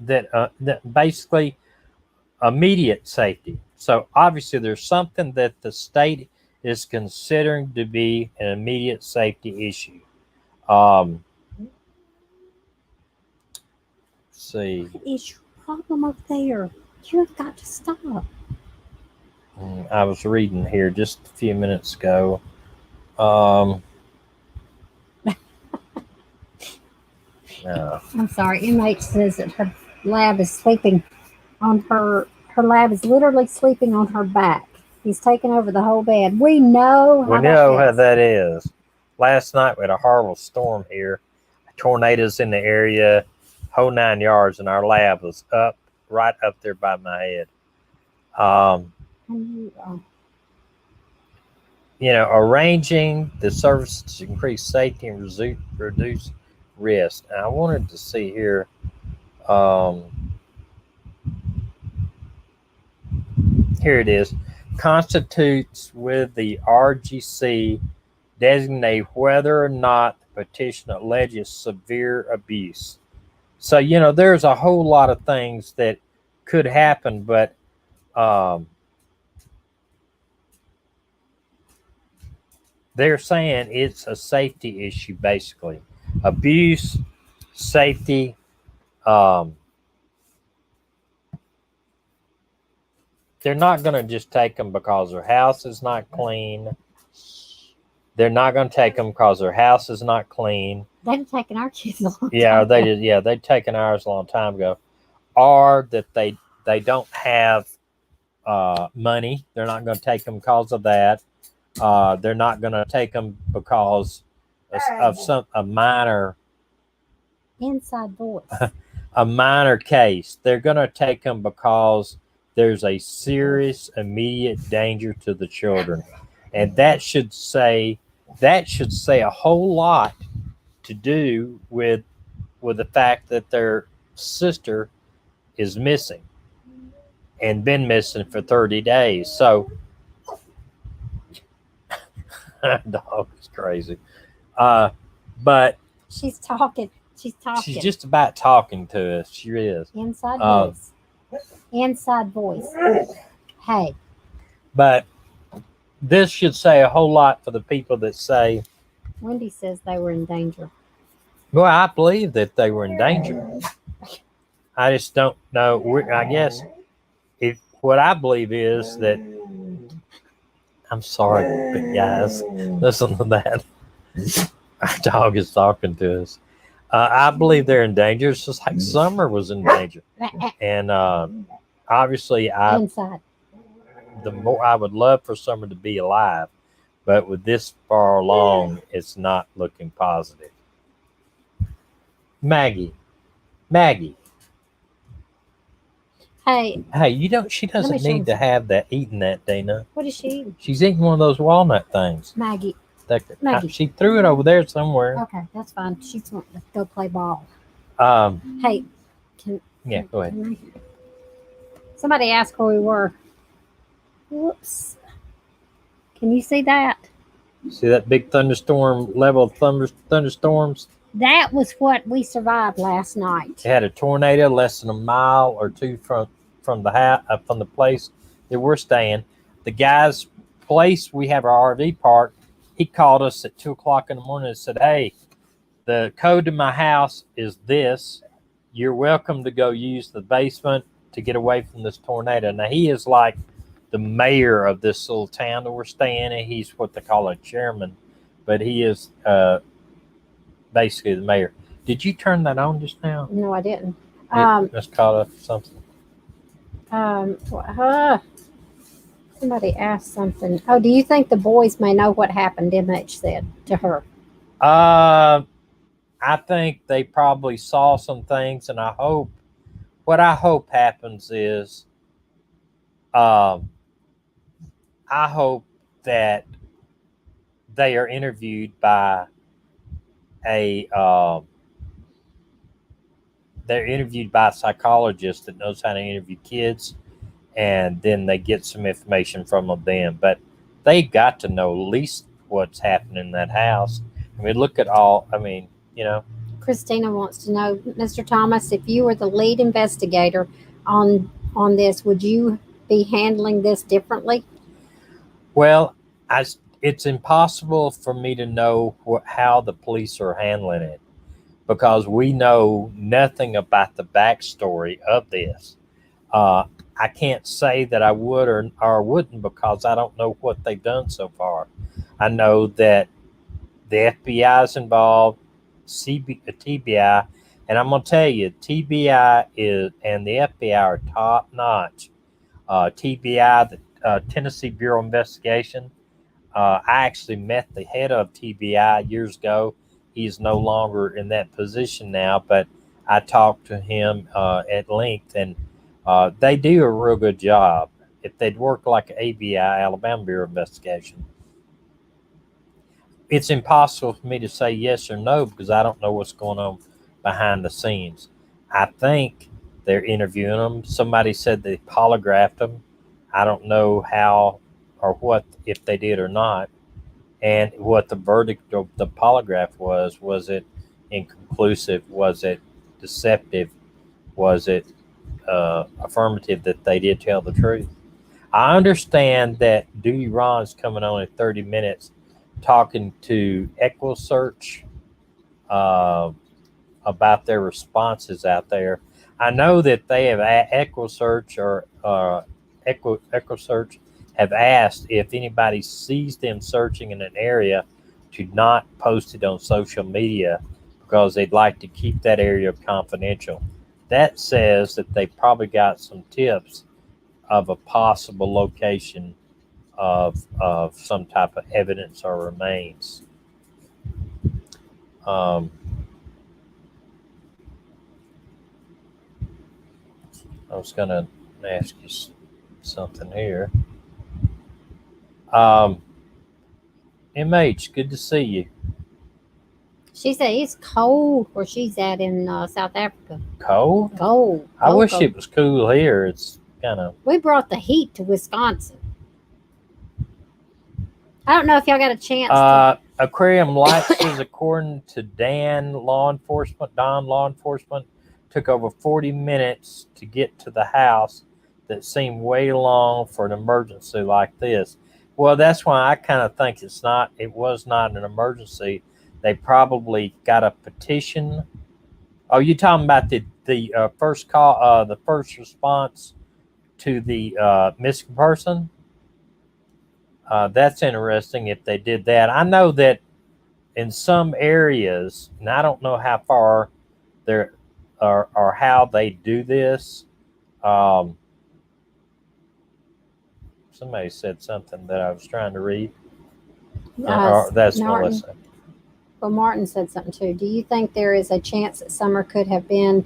that basically immediate safety. So obviously there's something that the state is considering to be an immediate safety issue. Let's see. What is your problem up there? You've got to stop. I was reading here just a few minutes ago. I'm sorry. Inmate says that her lab is sleeping on her. Her lab is literally sleeping on her back. He's taken over the whole bed. We know how that is. Last night we had a horrible storm here. Tornadoes in the area, whole 9 yards, and our lab was right up there by my head. Arranging the services to increase safety and reduce risk. And I wanted to see here. Here it is. Constitutes with the RGC designate whether or not the petitioner alleges severe abuse. So, there's a whole lot of things that could happen, but they're saying it's a safety issue, basically. Abuse, safety, they're not going to just take them because their house is not clean. They're not going to take them because their house is not clean. They've taken our kids a long time ago. They've taken ours a long time ago. Or that they don't have money. They're not going to take them because of that. They're not going to take them because of a minor Inside voice. a minor case. They're going to take them because there's a serious immediate danger to the children, and that should say a whole lot to do with the fact that their sister is missing and been missing for 30 days. So dog is crazy. But she's talking. She's talking. She's just about talking to us. She is. Inside voice. Inside voice. Hey. But this should say a whole lot for the people that say. Wendy says they were in danger. Well, I believe that they were in danger. I just don't know. I guess what I believe is that. I'm sorry, but guys, listen to that. Our dog is talking to us. I believe they're in danger. It's just like Summer was in danger, and obviously, Inside. The more I would love for Summer to be alive, but with this far along, it's not looking positive. Maggie. Hey, you don't. She doesn't need to have that eating that, Dana. What is she eating? She's eating one of those walnut things. Maggie. She threw it over there somewhere. Okay, that's fine. She's going to go play ball. Hey. Go ahead. Somebody asked where we were. Whoops. Can you see that? See that big thunderstorm level of thunderstorms? That was what we survived last night. It had a tornado less than a mile or two from the house, from the place that we're staying. The guy's place, we have our RV park. He called us at 2:00 in the morning and said, "Hey, the code to my house is this. You're welcome to go use the basement to get away from this tornado." Now, he is like the mayor of this little town that we're staying in. He's what they call a chairman, but he is basically the mayor. Did you turn that on just now? No, I didn't. Just caught up something. Somebody asked something. Oh, do you think the boys may know what happened? MH said to her. I think they probably saw some things, and what I hope happens is, I hope that they are interviewed by they're interviewed by a psychologist that knows how to interview kids, and then they get some information from them. But they got to know at least what's happening in that house. I mean, look at all. I mean, Christina wants to know, Mr. Thomas, if you were the lead investigator on this, would you be handling this differently? Well, it's impossible for me to know how the police are handling it, because we know nothing about the backstory of this. I can't say that I would or wouldn't, because I don't know what they've done so far. I know that the FBI is involved, TBI, and I'm going to tell you, TBI and the FBI are top notch. TBI, the Tennessee Bureau of Investigation. I actually met the head of TBI years ago. He's no longer in that position now, but I talked to him at length, and they do a real good job. If they'd work like ABI, Alabama Bureau of Investigation, it's impossible for me to say yes or no, because I don't know what's going on behind the scenes. I think they're interviewing them. Somebody said they polygraphed them. I don't know how or what, if they did or not, and what the verdict of the polygraph was. Was it inconclusive? Was it deceptive? Was it affirmative that they did tell the truth? I understand that Duty Ron's coming on in 30 minutes talking to EquiSearch about their responses out there. I know that they have EquiSearch EquiSearch have asked if anybody sees them searching in an area to not post it on social media, because they'd like to keep that area confidential. That says that they probably got some tips of a possible location of some type of evidence or remains. I was going to ask you something here. MH, good to see you. She said it's cold where she's at in South Africa. Cold? Cold. I wish it was cool here. It's kind of. We brought the heat to Wisconsin. I don't know if y'all got a chance. Aquarium lights, according to Don law enforcement, took over 40 minutes to get to the house. That seemed way long for an emergency like this. Well, that's why I kind of think it was not an emergency. They probably got a petition. Oh, you talking about the first call, the first response to the missing person? That's interesting if they did that. I know that in some areas, and I don't know how far there or how they do this. Somebody said something that I was trying to read. That's Melissa. Well, Martin said something too. Do you think there is a chance that Summer could have been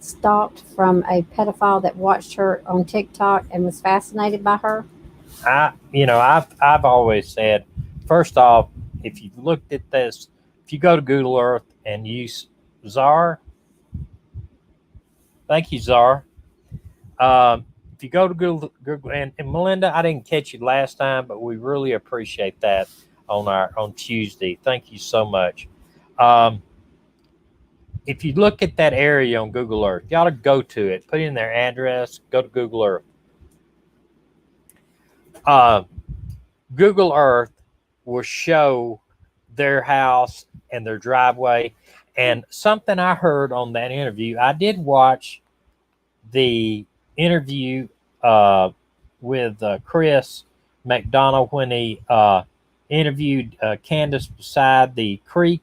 stalked from a pedophile that watched her on TikTok and was fascinated by her? I've always said, first off, if you've looked at this, if you go to Google Earth and use Czar, thank you, Czar. If you go to Google and Melinda, I didn't catch you last time, but we really appreciate that on Tuesday. Thank you so much. If you look at that area on Google Earth, you ought to go to it, put in their address, go to Google Earth. Google Earth will show their house and their driveway. And something I heard on that interview, I did watch the interview with Chris McDonald when he interviewed Candace beside the creek.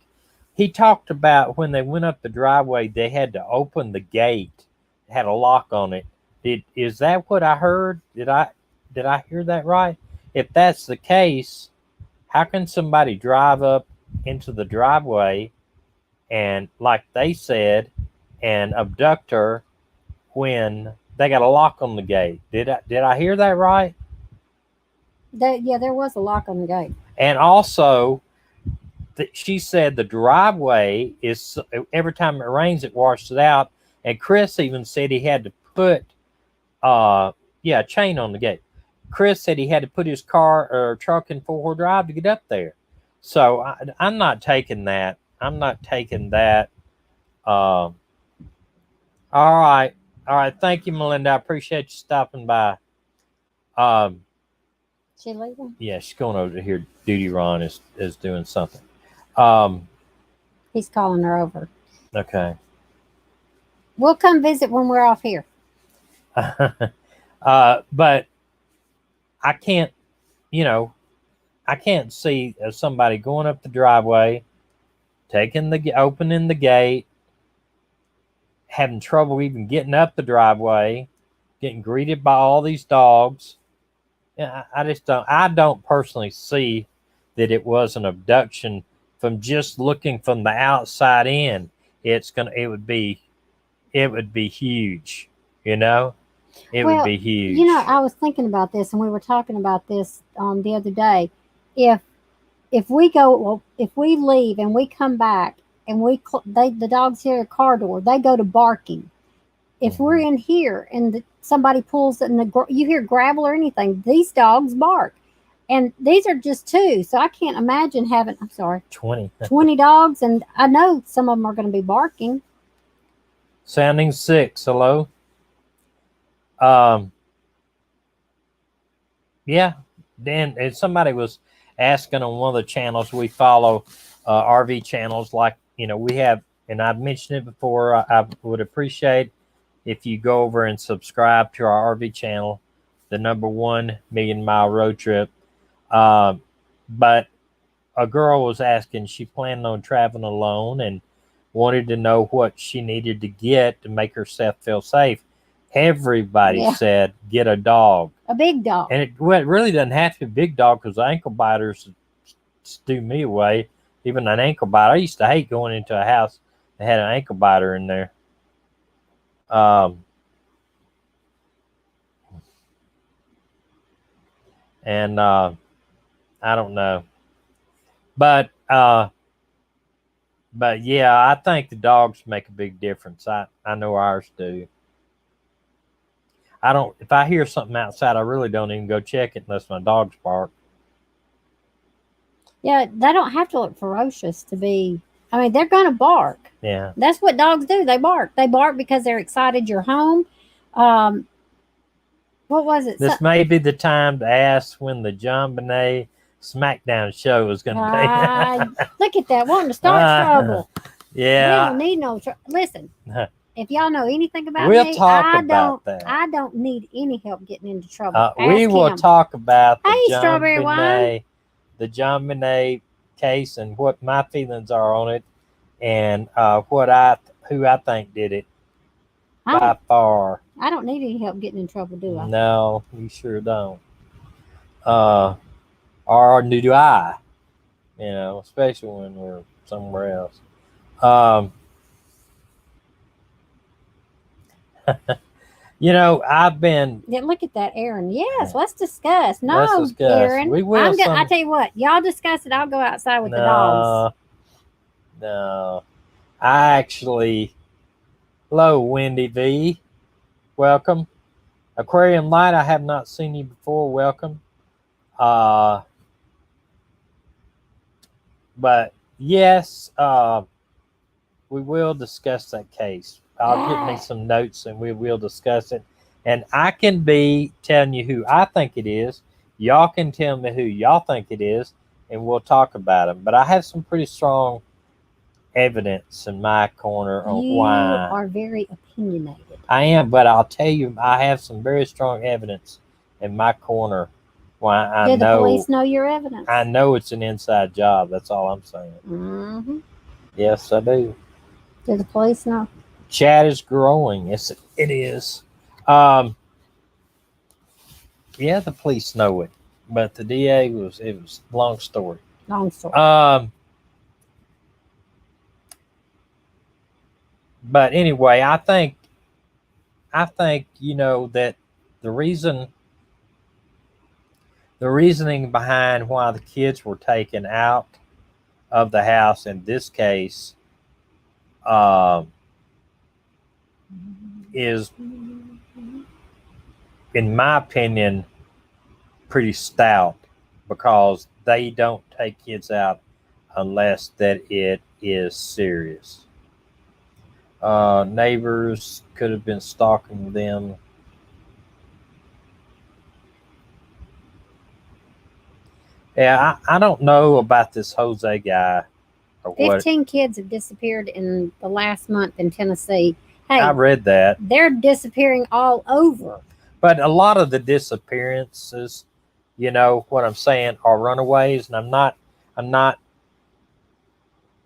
He talked about when they went up the driveway, they had to open the gate. It had a lock on it. Is that what I heard? Did I hear that right? If that's the case, how can somebody drive up into the driveway and, like they said, and abduct her when they got a lock on the gate? Did I hear that right? There was a lock on the gate. And also, she said the driveway is, every time it rains, it washes it out. And Chris even said he had to put a chain on the gate. Chris said he had to put his car or truck in four-wheel drive to get up there. So I'm not taking that. I'm not taking that. All right. Thank you, Melinda. I appreciate you stopping by. She leaving? Yeah, she's going over to hear Duty Ron is doing something. He's calling her over. Okay. We'll come visit when we're off here. But I can't, I can't see somebody going up the driveway, opening the gate, having trouble even getting up the driveway, getting greeted by all these dogs. I don't personally see that it was an abduction from just looking from the outside in. It would be huge, It would be huge. I was thinking about this, and we were talking about this the other day. If we leave and we come back and the dogs hear a car door, they go to barking. If we're in here and somebody pulls and you hear gravel or anything, these dogs bark. And these are just 2, so I can't imagine having 20 dogs, and I know some of them are going to be barking. Sounding 6, hello. Dan, and somebody was asking on one of the channels we follow, RV channels, like, we have, and I've mentioned it before, I would appreciate if you go over and subscribe to our RV channel, the number 1 million mile road trip. But a girl was asking, she planned on traveling alone and wanted to know what she needed to get to make herself feel safe. everybody Yeah. said get a dog. A big dog. And it really doesn't have to be a big dog because ankle biters stew me away. Even an ankle biter. I used to hate going into a house that had an ankle biter in there. And I don't know. But yeah, I think the dogs make a big difference. I know ours do. If I hear something outside, I really don't even go check it unless my dogs bark. Yeah, they don't have to look ferocious to be. I mean, they're going to bark. Yeah. That's what dogs do. They bark. They bark because they're excited you're home. What was it? This may be the time to ask when the John Bonet SmackDown show is going to be. Look at that, wanting to start trouble. Yeah. We don't need no trouble. Listen, if y'all know anything about we'll me, talk about that. I don't need any help getting into trouble. We will him. talk about the Hey, John Strawberry Bonet, Wine. the John Bonet case and what my feelings are on it, and who I think did it by far. I don't need any help getting in trouble, do I? No, you sure don't. Or do I? You know, especially when we're somewhere else. You know, I've been. Yeah, look at that, Aaron. Yes, let's discuss. No, let's discuss. Aaron. We will. I tell you what, y'all discuss it. I'll go outside with the dogs. No, I actually. Hello, Wendy V. Welcome. Aquarium Light, I have not seen you before. Welcome. But yes, we will discuss that case. I'll get me some notes and we will discuss it. And I can be telling you who I think it is. Y'all can tell me who y'all think it is, and we'll talk about them. But I have some pretty strong evidence in my corner on why. You are very opinionated. I am, but I'll tell you, I have some very strong evidence in my corner why I know. Do the police know your evidence? I know it's an inside job. That's all I'm saying. Mm-hmm. Yes, I do. Do the police know? Chat is growing. Yes, it is. Yeah, the police know it, but the DA was long story. Long story. But anyway, I think you know that the reasoning behind why the kids were taken out of the house in this case is, in my opinion, pretty stout, because they don't take kids out unless that it is serious. Neighbors could have been stalking them. Yeah, I don't know about this Jose guy. 15 kids have disappeared in the last month in Tennessee. Hey, I read that. They're disappearing all over. But a lot of the disappearances, you know what I'm saying, are runaways, and I'm not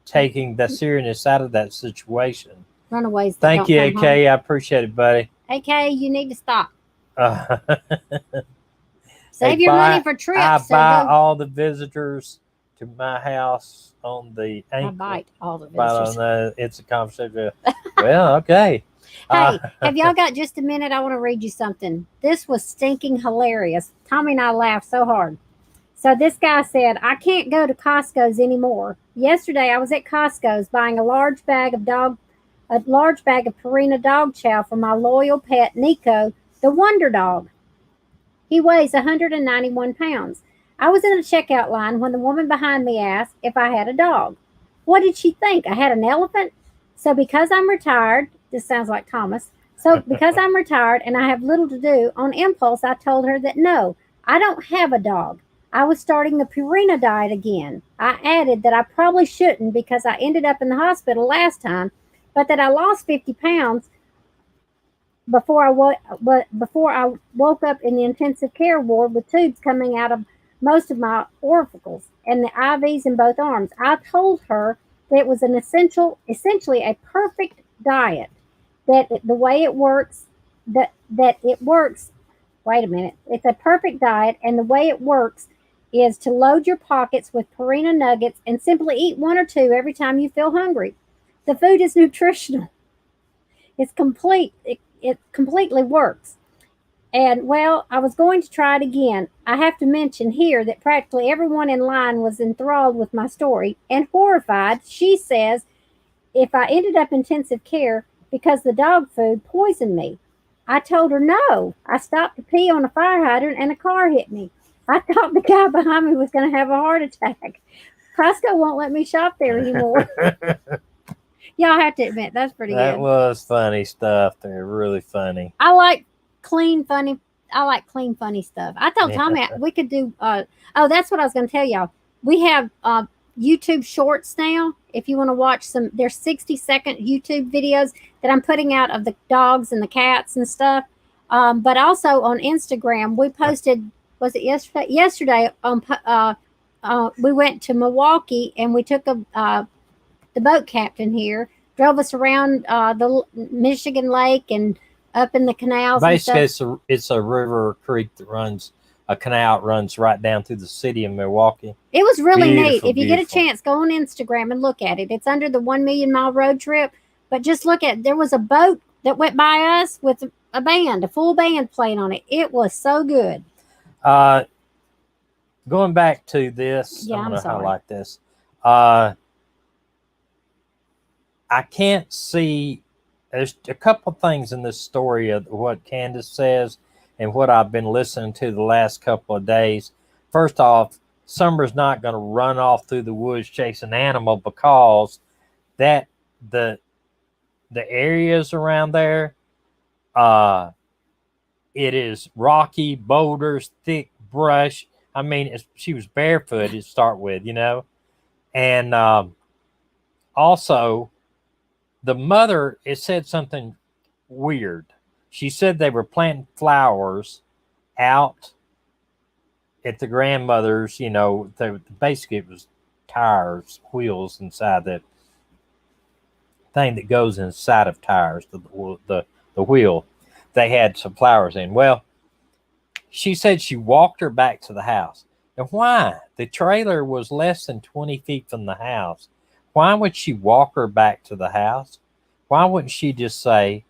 taking the seriousness out of that situation. Runaways. Thank you, AK. I appreciate it, buddy. AK, you need to stop. Save your money for trips. I buy all the visitors to my house on the ankle. I bite all the visitors. It's a conversation. Well, okay. Hey, have y'all got just a minute? I want to read you something. This was stinking hilarious. Tommy and I laughed so hard. So this guy said, I can't go to Costco's anymore. Yesterday I was at Costco's buying a large bag of Purina dog chow for my loyal pet Nico, the Wonder Dog. He weighs 191 pounds. I was in the checkout line when the woman behind me asked if I had a dog. What did she think? I had an elephant? So because I'm retired, this sounds like Thomas. So because I'm retired and I have little to do, on impulse I told her that no, I don't have a dog. I was starting the Purina diet again. I added that I probably shouldn't because I ended up in the hospital last time, but that I lost 50 pounds before I woke up in the intensive care ward with tubes coming out of most of my orificals and the IVs in both arms. I told her that it was essentially a perfect diet, that the way it works, that it works. Wait a minute. It's a perfect diet, and the way it works is to load your pockets with Purina nuggets and simply eat one or two every time you feel hungry. The food is nutritional. It's complete. It completely works. And well, I was going to try it again. I have to mention here that practically everyone in line was enthralled with my story and horrified. She says if I ended up in intensive care because the dog food poisoned me. I told her no. I stopped to pee on a fire hydrant and a car hit me. I thought the guy behind me was going to have a heart attack. Costco won't let me shop there anymore. Y'all have to admit, that's pretty That good. was funny stuff. They're really funny. I like clean, funny. I like clean, funny stuff. I told Tommy we could do. Oh, that's what I was going to tell y'all. We have YouTube Shorts now. If you want to watch some, there's 60-second YouTube videos that I'm putting out of the dogs and the cats and stuff. But also on Instagram, we posted. Was it yesterday? Yesterday, we went to Milwaukee and we took the boat captain here drove us around the Michigan Lake and up in the canals. Basically, it's a river creek that runs, a canal runs right down through the city of Milwaukee. It was really neat. If you beautiful. get a chance, go on Instagram and look at it. It's under the 1 Million Mile Road Trip. But just look at, there was a boat that went by us with a band, a full band playing on it. It was so good. Going back to this, Yeah, I'm going to sorry. highlight this. I can't see, there's a couple things in this story of what Candace says and what I've been listening to the last couple of days. First off, Summer's not going to run off through the woods chasing an animal because that the areas around there, it is rocky, boulders, thick brush. I mean, she was barefoot to start with, you know, and also the mother, it said something weird. She said they were planting flowers out at the grandmother's, you know, basically it was tires, wheels inside that thing that goes inside of tires, the wheel. They had some flowers in. Well, she said she walked her back to the house. And why? The trailer was less than 20 feet from the house. Why would she walk her back to the house? Why wouldn't she just say,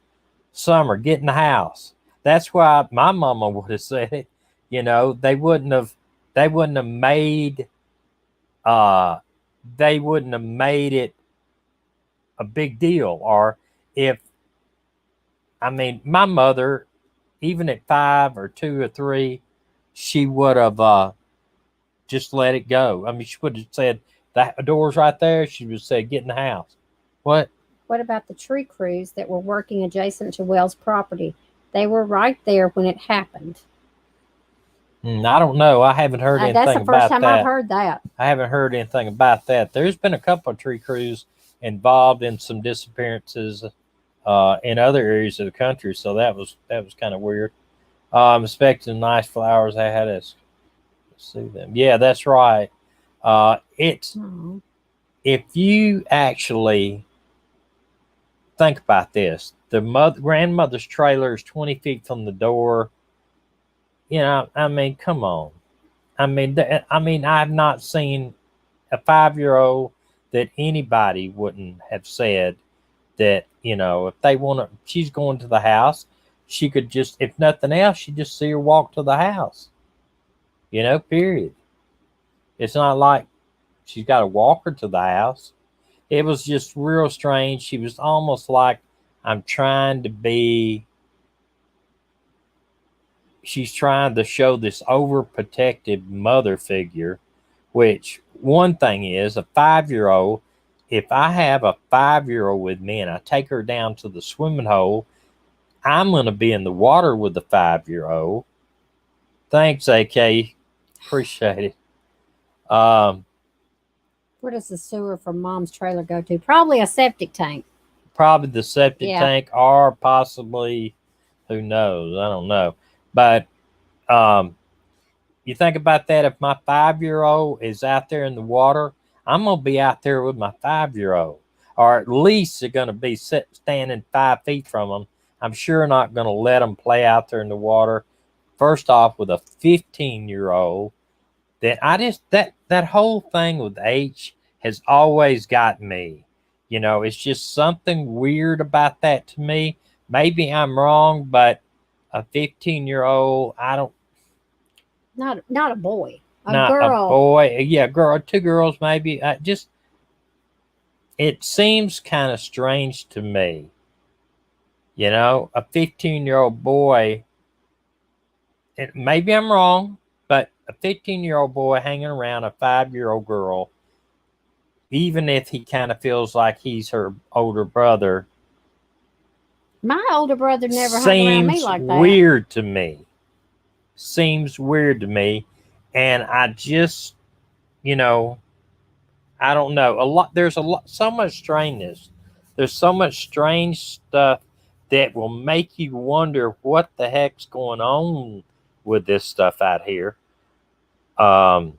Summer, get in the house? That's why my mama would have said it. You know, they wouldn't have made it a big deal. Or if, I mean, my mother, even at 5 or 2 or 3, she would have just let it go. I mean, she would have said, the door's right there. She would say, get in the house. What? What about the tree crews that were working adjacent to Wells' property? They were right there when it happened. I don't know. I haven't heard anything about that. That's the first time I've heard that. I haven't heard anything about that. There's been a couple of tree crews involved in some disappearances in other areas of the country, so that was kind of weird. I'm expecting nice flowers. I had to see them. Yeah, that's right. It's if you actually think about this, the grandmother's trailer is 20 feet from the door. You know, I mean, come on. I mean, I've not seen a 5-year-old that anybody wouldn't have said that, you know, if they want to, she's going to the house, she could just, if nothing else, she'd just see her walk to the house. You know, period. It's not like she's got to walk her to the house. It was just real strange. She was almost like, she's trying to show this overprotective mother figure, which one thing is a 5-year-old. If I have a 5-year-old with me and I take her down to the swimming hole, I'm going to be in the water with the 5-year-old. Thanks, AK. Appreciate it. Where does the sewer from Mom's trailer go to? Probably a septic tank. Probably the septic tank, or possibly, who knows? I don't know. But you think about that. If my 5-year-old is out there in the water, I'm going to be out there with my 5-year-old. Or at least they're going to be standing 5 feet from them. I'm sure not going to let them play out there in the water. First off, with a 15-year-old, that whole thing with H has always got me. It's just something weird about that to me. Maybe I'm wrong, but a 15-year-old, I don't. Not a boy, a Not a girl. boy. Yeah, girl, two girls maybe. It seems kind of strange to me. A 15-year-old boy. Maybe I'm wrong, but a 15-year-old boy hanging around a 5-year-old girl, even if he kind of feels like he's her older brother, My older brother never hung around me seems like that. weird to me. Seems weird to me. And I just, I don't know. There's so much strangeness. There's so much strange stuff that will make you wonder what the heck's going on with this stuff out here. I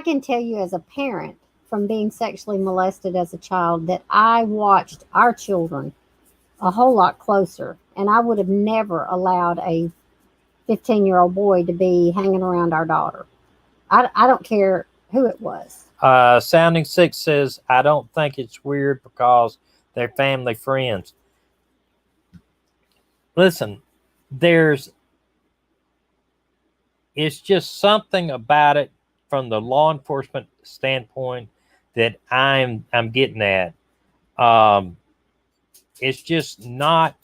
can tell you as a parent from being sexually molested as a child that I watched our children a whole lot closer, and I would have never allowed a 15-year-old boy to be hanging around our daughter. I don't care who it was. Sounding Six says, I don't think it's weird because they're family friends. Listen, it's just something about it from the law enforcement standpoint that I'm getting at. It's just not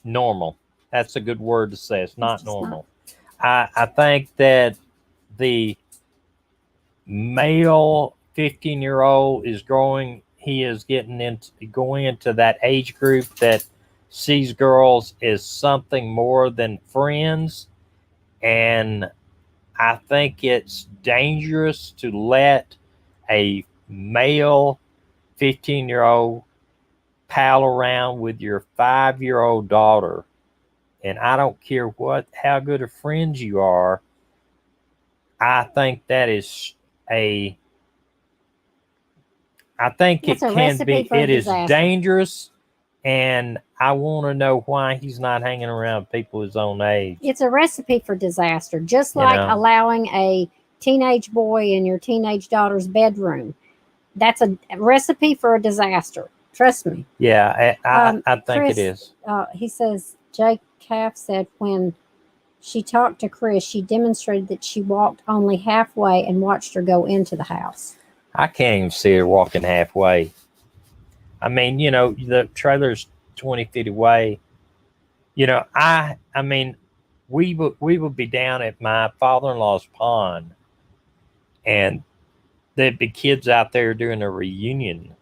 normal. That's a good word to say. It's not normal. I think that the male 15-year-old is going into that age group that sees girls as something more than friends. And I think it's dangerous to let a male 15-year-old pal around with your 5-year-old daughter. And I don't care how good of friends you are. I think that is I think it can be, it is dangerous, and I want to know why he's not hanging around people his own age. It's a recipe for disaster, just like allowing a teenage boy in your teenage daughter's bedroom. That's a recipe for a disaster. Trust me. Yeah, I think Chris, it is. He says, Jake Calf said when she talked to Chris, she demonstrated that she walked only halfway and watched her go into the house. I can't even see her walking halfway. I mean, the trailer's 20 feet away. I mean, we would be down at my father-in-law's pond, and there'd be kids out there doing a reunion,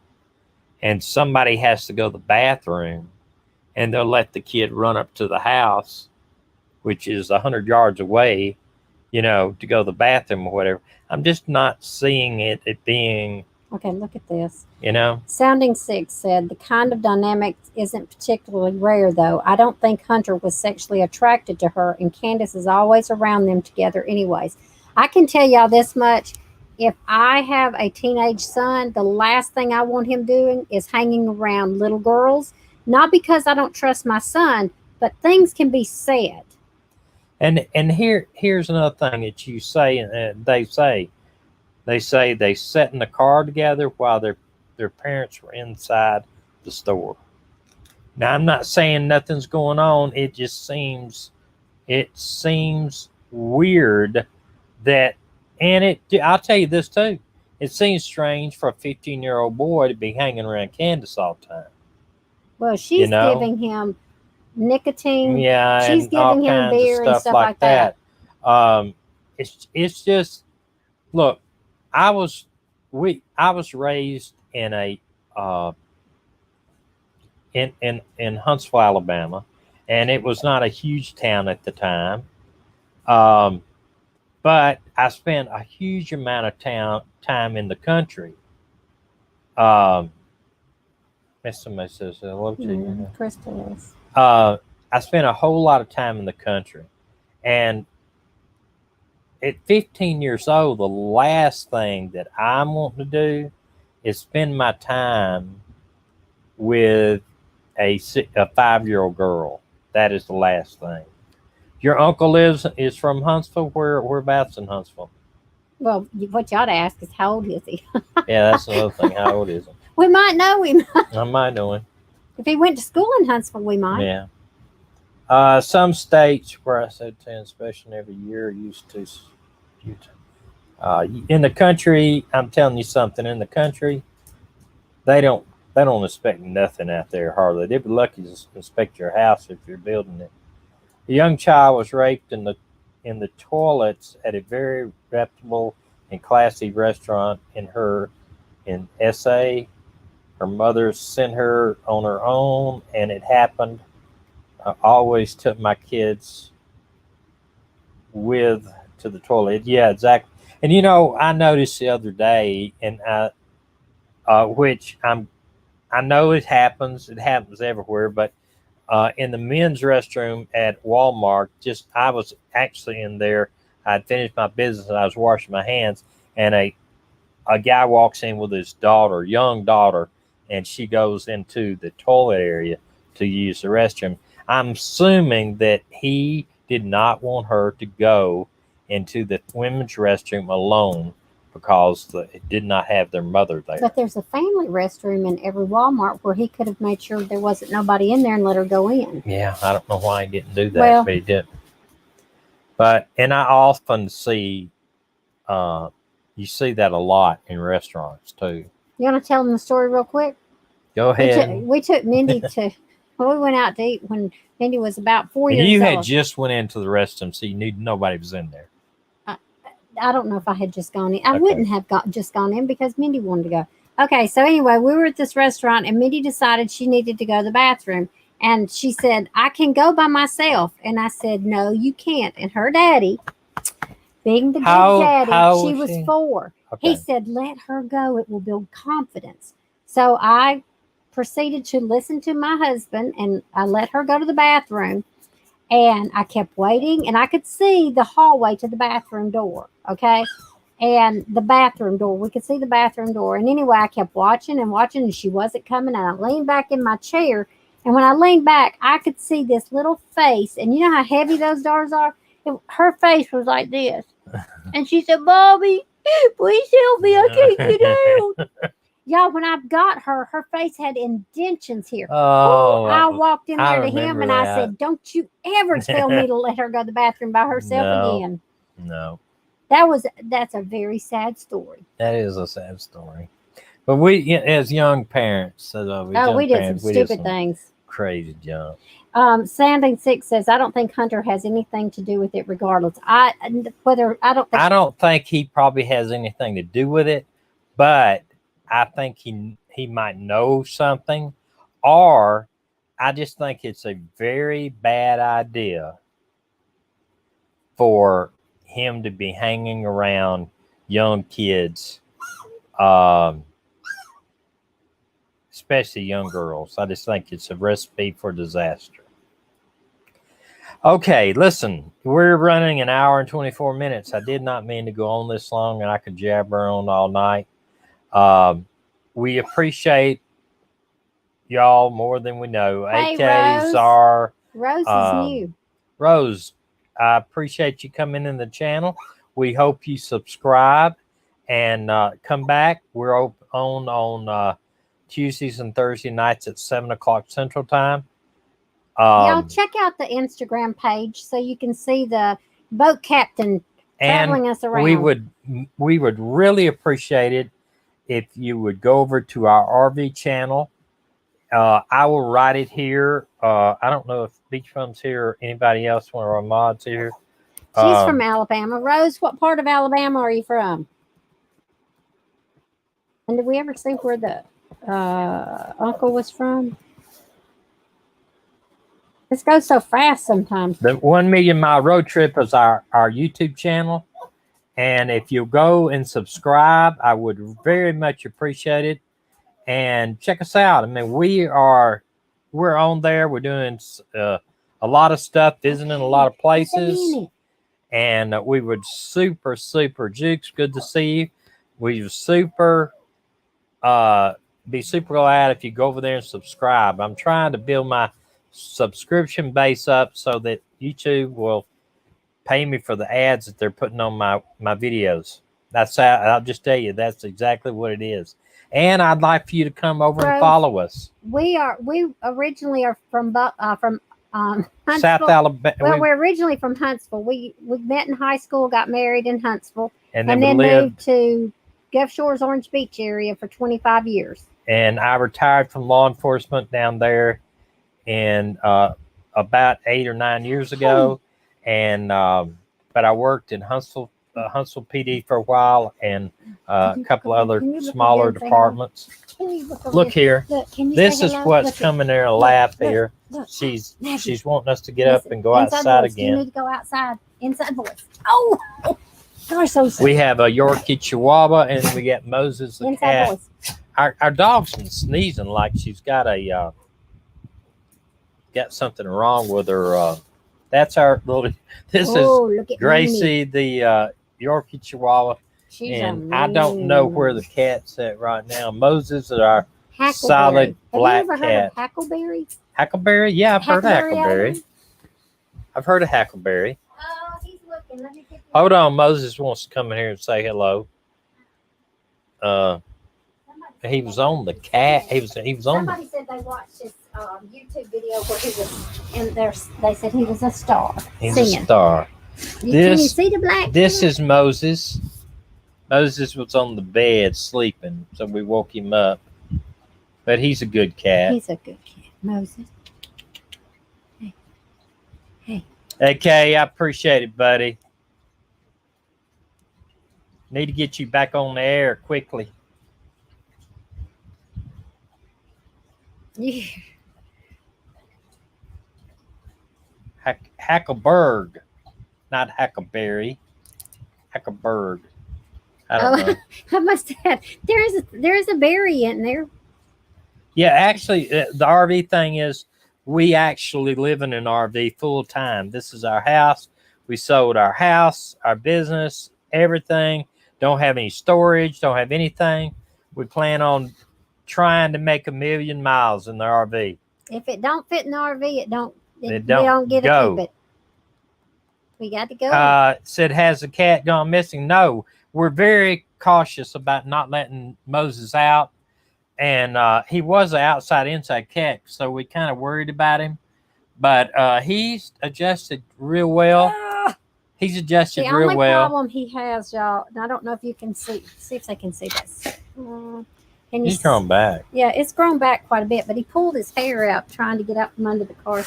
and somebody has to go to the bathroom, and they'll let the kid run up to the house, which is 100 yards away, to go to the bathroom or whatever. I'm just not seeing it being... Okay, look at this. Sounding Six said, the kind of dynamic isn't particularly rare, though. I don't think Hunter was sexually attracted to her, and Candace is always around them together anyways. I can tell y'all this much. If I have a teenage son, the last thing I want him doing is hanging around little girls. Not because I don't trust my son, but things can be said. And here's another thing that you say, they say they sat in the car together while their parents were inside the store. Now, I'm not saying nothing's going on. It just seems weird that, and I'll tell you this too. It seems strange for a 15-year-old boy to be hanging around Candace all the time. Well, she's giving him nicotine. Yeah, she's giving him beer and stuff like that. It's just, look, I was raised in a in Huntsville, Alabama, and it was not a huge town at the time. But I spent a huge amount of time in the country. Somebody says hello to you. Crystal is. I spent a whole lot of time in the country, and at 15 years old, the last thing that I'm wanting to do is spend my time with a 5-year-old girl. That is the last thing. Your uncle is from Huntsville. Whereabouts in Huntsville? Well, what you ought to ask is how old is he? Yeah, that's another thing. How old is he? We might know him. I might know him. If he went to school in Huntsville, we might. Yeah. Some states where I said 10 inspection every year used to. In the country, I'm telling you something. In the country, they don't inspect nothing out there hardly. They'd be lucky to inspect your house if you're building it. A young child was raped in the toilets at a very reputable and classy restaurant in SA. Her mother sent her on her own, and it happened. I always took my kids with to the toilet. Yeah, exactly. And I noticed the other day, and which I know it happens. It happens everywhere, but in the men's restroom at Walmart, I was actually in there. I'd finished my business and I was washing my hands, and a guy walks in with his young daughter, and she goes into the toilet area to use the restroom. I'm assuming that he did not want her to go into the women's restroom alone because it did not have their mother there. But there's a family restroom in every Walmart where he could have made sure there wasn't nobody in there and let her go in. Yeah, I don't know why he didn't do that, but he did. And I often see, you see that a lot in restaurants too. You want to tell them the story real quick? Go ahead. We took Mindy to, we went out to eat when Mindy was about 4 years old. You had just went into the restroom, so you knew nobody was in there. I don't know if I had just gone in. I wouldn't have just gone in because Mindy wanted to go. Okay, so anyway, we were at this restaurant, and Mindy decided she needed to go to the bathroom. And she said, I can go by myself. And I said, no, you can't. And her daddy, being the good daddy, she was 4. Okay. He said, let her go. It will build confidence. So I proceeded to listen to my husband, and I let her go to the bathroom. And I kept waiting, and I could see the hallway to the bathroom door, okay? And the bathroom door, we could see the bathroom door. And anyway, I kept watching, and she wasn't coming. And I leaned back in my chair, and when I leaned back, I could see this little face. And you know how heavy those doors are? Her face was like this. And she said, Bobby, please help me. I can't get out. Y'all, when I got her face had indentions here. Oh, I walked in there to him and I said, don't you ever tell me to let her go to the bathroom by herself again. No. That's a very sad story. That is a sad story. But we, as young parents, we did some stupid things. Crazy junk. Sounding Six says, I don't think Hunter has anything to do with it regardless. I don't think he probably has anything to do with it, but I think he might know something, or I just think it's a very bad idea for him to be hanging around young kids, especially young girls. I just think it's a recipe for disaster. Okay, listen, we're running an hour and 24 minutes. I did not mean to go on this long, and I could jabber on all night. We appreciate y'all more than we know. Hey, AKs Rose is new. Rose, I appreciate you coming in the channel. We hope you subscribe and come back. We're on Tuesdays and Thursday nights at 7 o'clock Central Time. Y'all check out the Instagram page so you can see the boat captain traveling us around. We would really appreciate it if you would go over to our RV channel. I will write it here. I don't know if Beach Bum's here or anybody else, one of our mods here. She's from Alabama. Rose, what part of Alabama are you from? And did we ever see where the uncle was from? This goes so fast sometimes. The 1 Million Mile Road Trip is our YouTube channel. And if you go and subscribe, I would very much appreciate it. And check us out. I mean, we're on there. We're doing a lot of stuff, visiting a lot of places. And we would super Jukes, good to see you. We were super be super glad if you go over there and subscribe. I'm trying to build my subscription base up so that YouTube will pay me for the ads that they're putting on my videos. That's how, I'll just tell you, that's exactly what it is. And I'd like for you to come over and follow us. We originally are from Huntsville. South Alabama. Well, we're originally from Huntsville. We met in high school, got married in Huntsville, and then lived, moved to Gulf Shores, Orange Beach area for 25 years. And I retired from law enforcement down there in about 8 or 9 years ago. And but I worked in Huntsville PD for a while, and a couple other smaller departments. Look here. This is what's coming there and laugh here. She's wanting us to get up and go outside again. You need to go outside. Inside voice. Oh, gosh, so sad. We have a Yorkie Chihuahua, and we got Moses the cat. Voice. Our dog's been sneezing like she's got got something wrong with her. That's our little. This is Gracie, the Yorkie Chihuahua. And I don't know where the cat's at right now. Moses is our solid black cat. Have you ever heard of Hackleberry? Hackleberry? Yeah, I've heard of Hackleberry. I've heard of Hackleberry. Oh, he's looking. Let me get Hold on, Moses wants to come in here and say hello. He was on the cat. He was on. Somebody said they watched his YouTube video where he was, and they said he was a star. He's singing. A star. Can you see the black? This is Moses. Moses was on the bed sleeping, so we woke him up. But he's a good cat. He's a good cat, Moses. Hey. Hey. Okay, I appreciate it, buddy. Need to get you back on the air quickly. Yeah. Hackleberg, not Hackleberry. Hackleberg. I don't know. I must have. There is a berry in there. Yeah, actually, the RV thing is we actually live in an RV full time. This is our house. We sold our house, our business, everything. Don't have any storage. Don't have anything. We plan on trying to make 1,000,000 miles in the RV. If it don't fit in the RV, we don't get to keep it. We got to go. Said, has the cat gone missing? No, we're very cautious about not letting Moses out. And he was an outside-inside cat, so we kind of worried about him. But he's adjusted real well. He's adjusted real well. The only problem he has, y'all, and I don't know if you can see if they can see this. He's grown back. Yeah, it's grown back quite a bit, but he pulled his hair out trying to get out from under the car.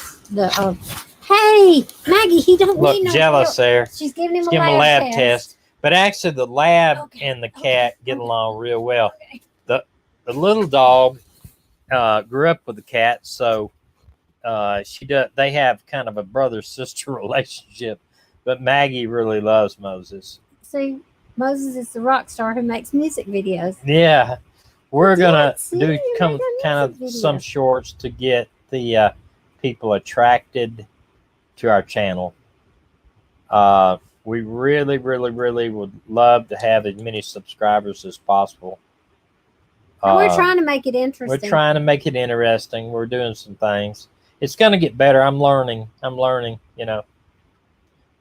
Hey, Maggie, he don't need no jealous hair. there. She's giving him a lab test. But actually, the lab and the cat get along real well. Okay. The little dog grew up with the cat, so they have kind of a brother-sister relationship. But Maggie really loves Moses. See, Moses is the rock star who makes music videos. Yeah. We're gonna do some shorts to get the people attracted to our channel. We really, really, really would love to have as many subscribers as possible. And we're trying to make it interesting. We're trying to make it interesting. We're doing some things. It's gonna get better. I'm learning. You know.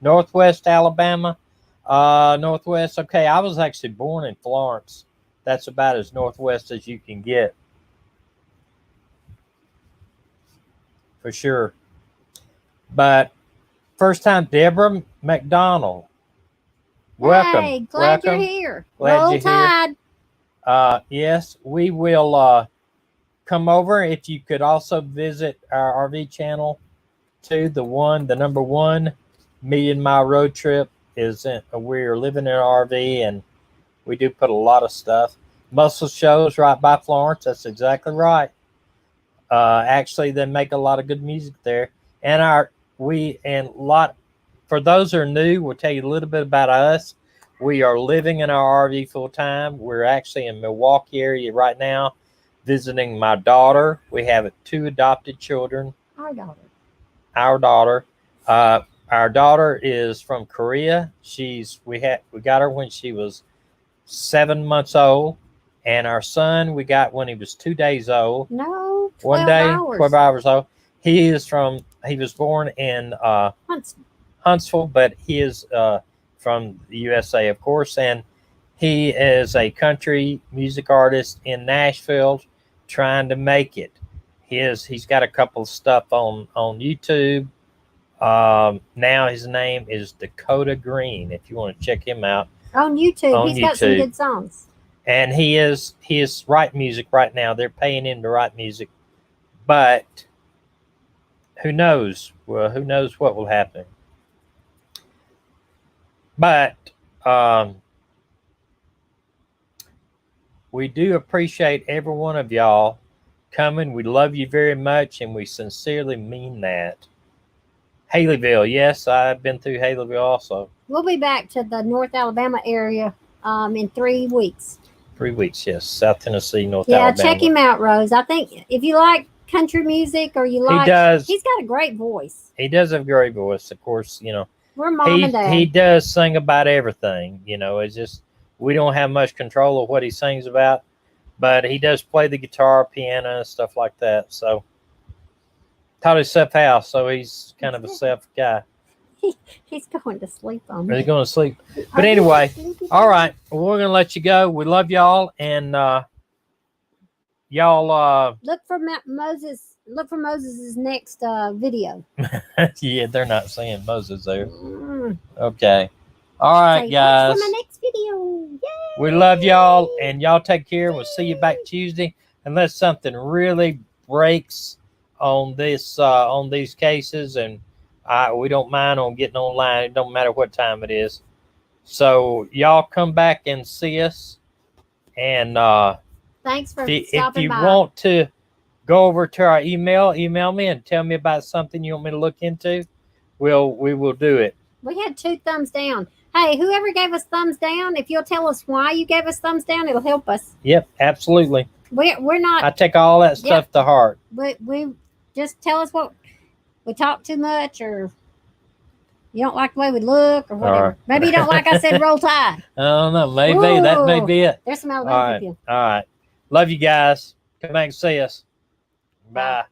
Northwest Alabama. Northwest. Okay, I was actually born in Florence. That's about as northwest as you can get. For sure. But first time, Deborah McDonald. Welcome. Hey, glad you're here. Glad you're here. Yes, we will come over. If you could also visit our RV channel too. The number 1 1,000,000 road trip is we're living in an RV, and we do put a lot of stuff. Muscle Shows right by Florence. That's exactly right. Actually, they make a lot of good music there. And for those who are new, we'll tell you a little bit about us. We are living in our RV full time. We're actually in Milwaukee area right now, visiting my daughter. We have 2 adopted children. Our daughter. Our daughter is from Korea. We got her when she was 7 months old, And our son, we got when he was 2 days old. No, 12 One day, hours. 12 hours old. He was born in Huntsville, but he is from the USA, of course. And he is a country music artist in Nashville trying to make it. He's got a couple of stuff on YouTube. Now his name is Dakota Green, if you want to check him out. On YouTube. He's got some good songs. And he is writing music right now. They're paying him to write music. But who knows? Well, who knows what will happen? But we do appreciate every one of y'all coming. We love you very much, and we sincerely mean that. Haleyville, yes, I've been through Haleyville also. We'll be back to the North Alabama area in 3 weeks. 3 weeks, yes. South Tennessee, North Alabama. Yeah, check him out, Rose. I think if you like country music or you like... He's got a great voice. He does have a great voice, of course, you know. We're mom and dad. He does sing about everything, you know. It's just we don't have much control of what he sings about, but he does play the guitar, piano, and stuff like that. So taught himself how, so he's kind of a self guy. He's going to sleep on me. He's going to sleep. But anyway, all right. Well, we're going to let you go. We love y'all, and y'all look for Moses. Look for Moses's next video. Yeah, they're not seeing Moses there. Okay. All right, guys. For my next video. Yay! We love y'all, and y'all take care. We'll see you back Tuesday, unless something really breaks on this on these cases, and we don't mind on getting online. It don't matter what time it is. So y'all come back and see us, and thanks for if stopping you by. want to go over to our email me and tell me about something you want me to look into. We will do it. We had 2 thumbs down. Hey, whoever gave us thumbs down, if you'll tell us why you gave us thumbs down, it'll help us. Yep, absolutely. We're not. I take all that stuff to heart. But we just tell us what we talk too much, or you don't like the way we look, or whatever. Maybe you don't like I said roll tide. I don't know. Maybe that may be it. There's some Alabama people. All right. Love you guys. Come back and see us. Bye.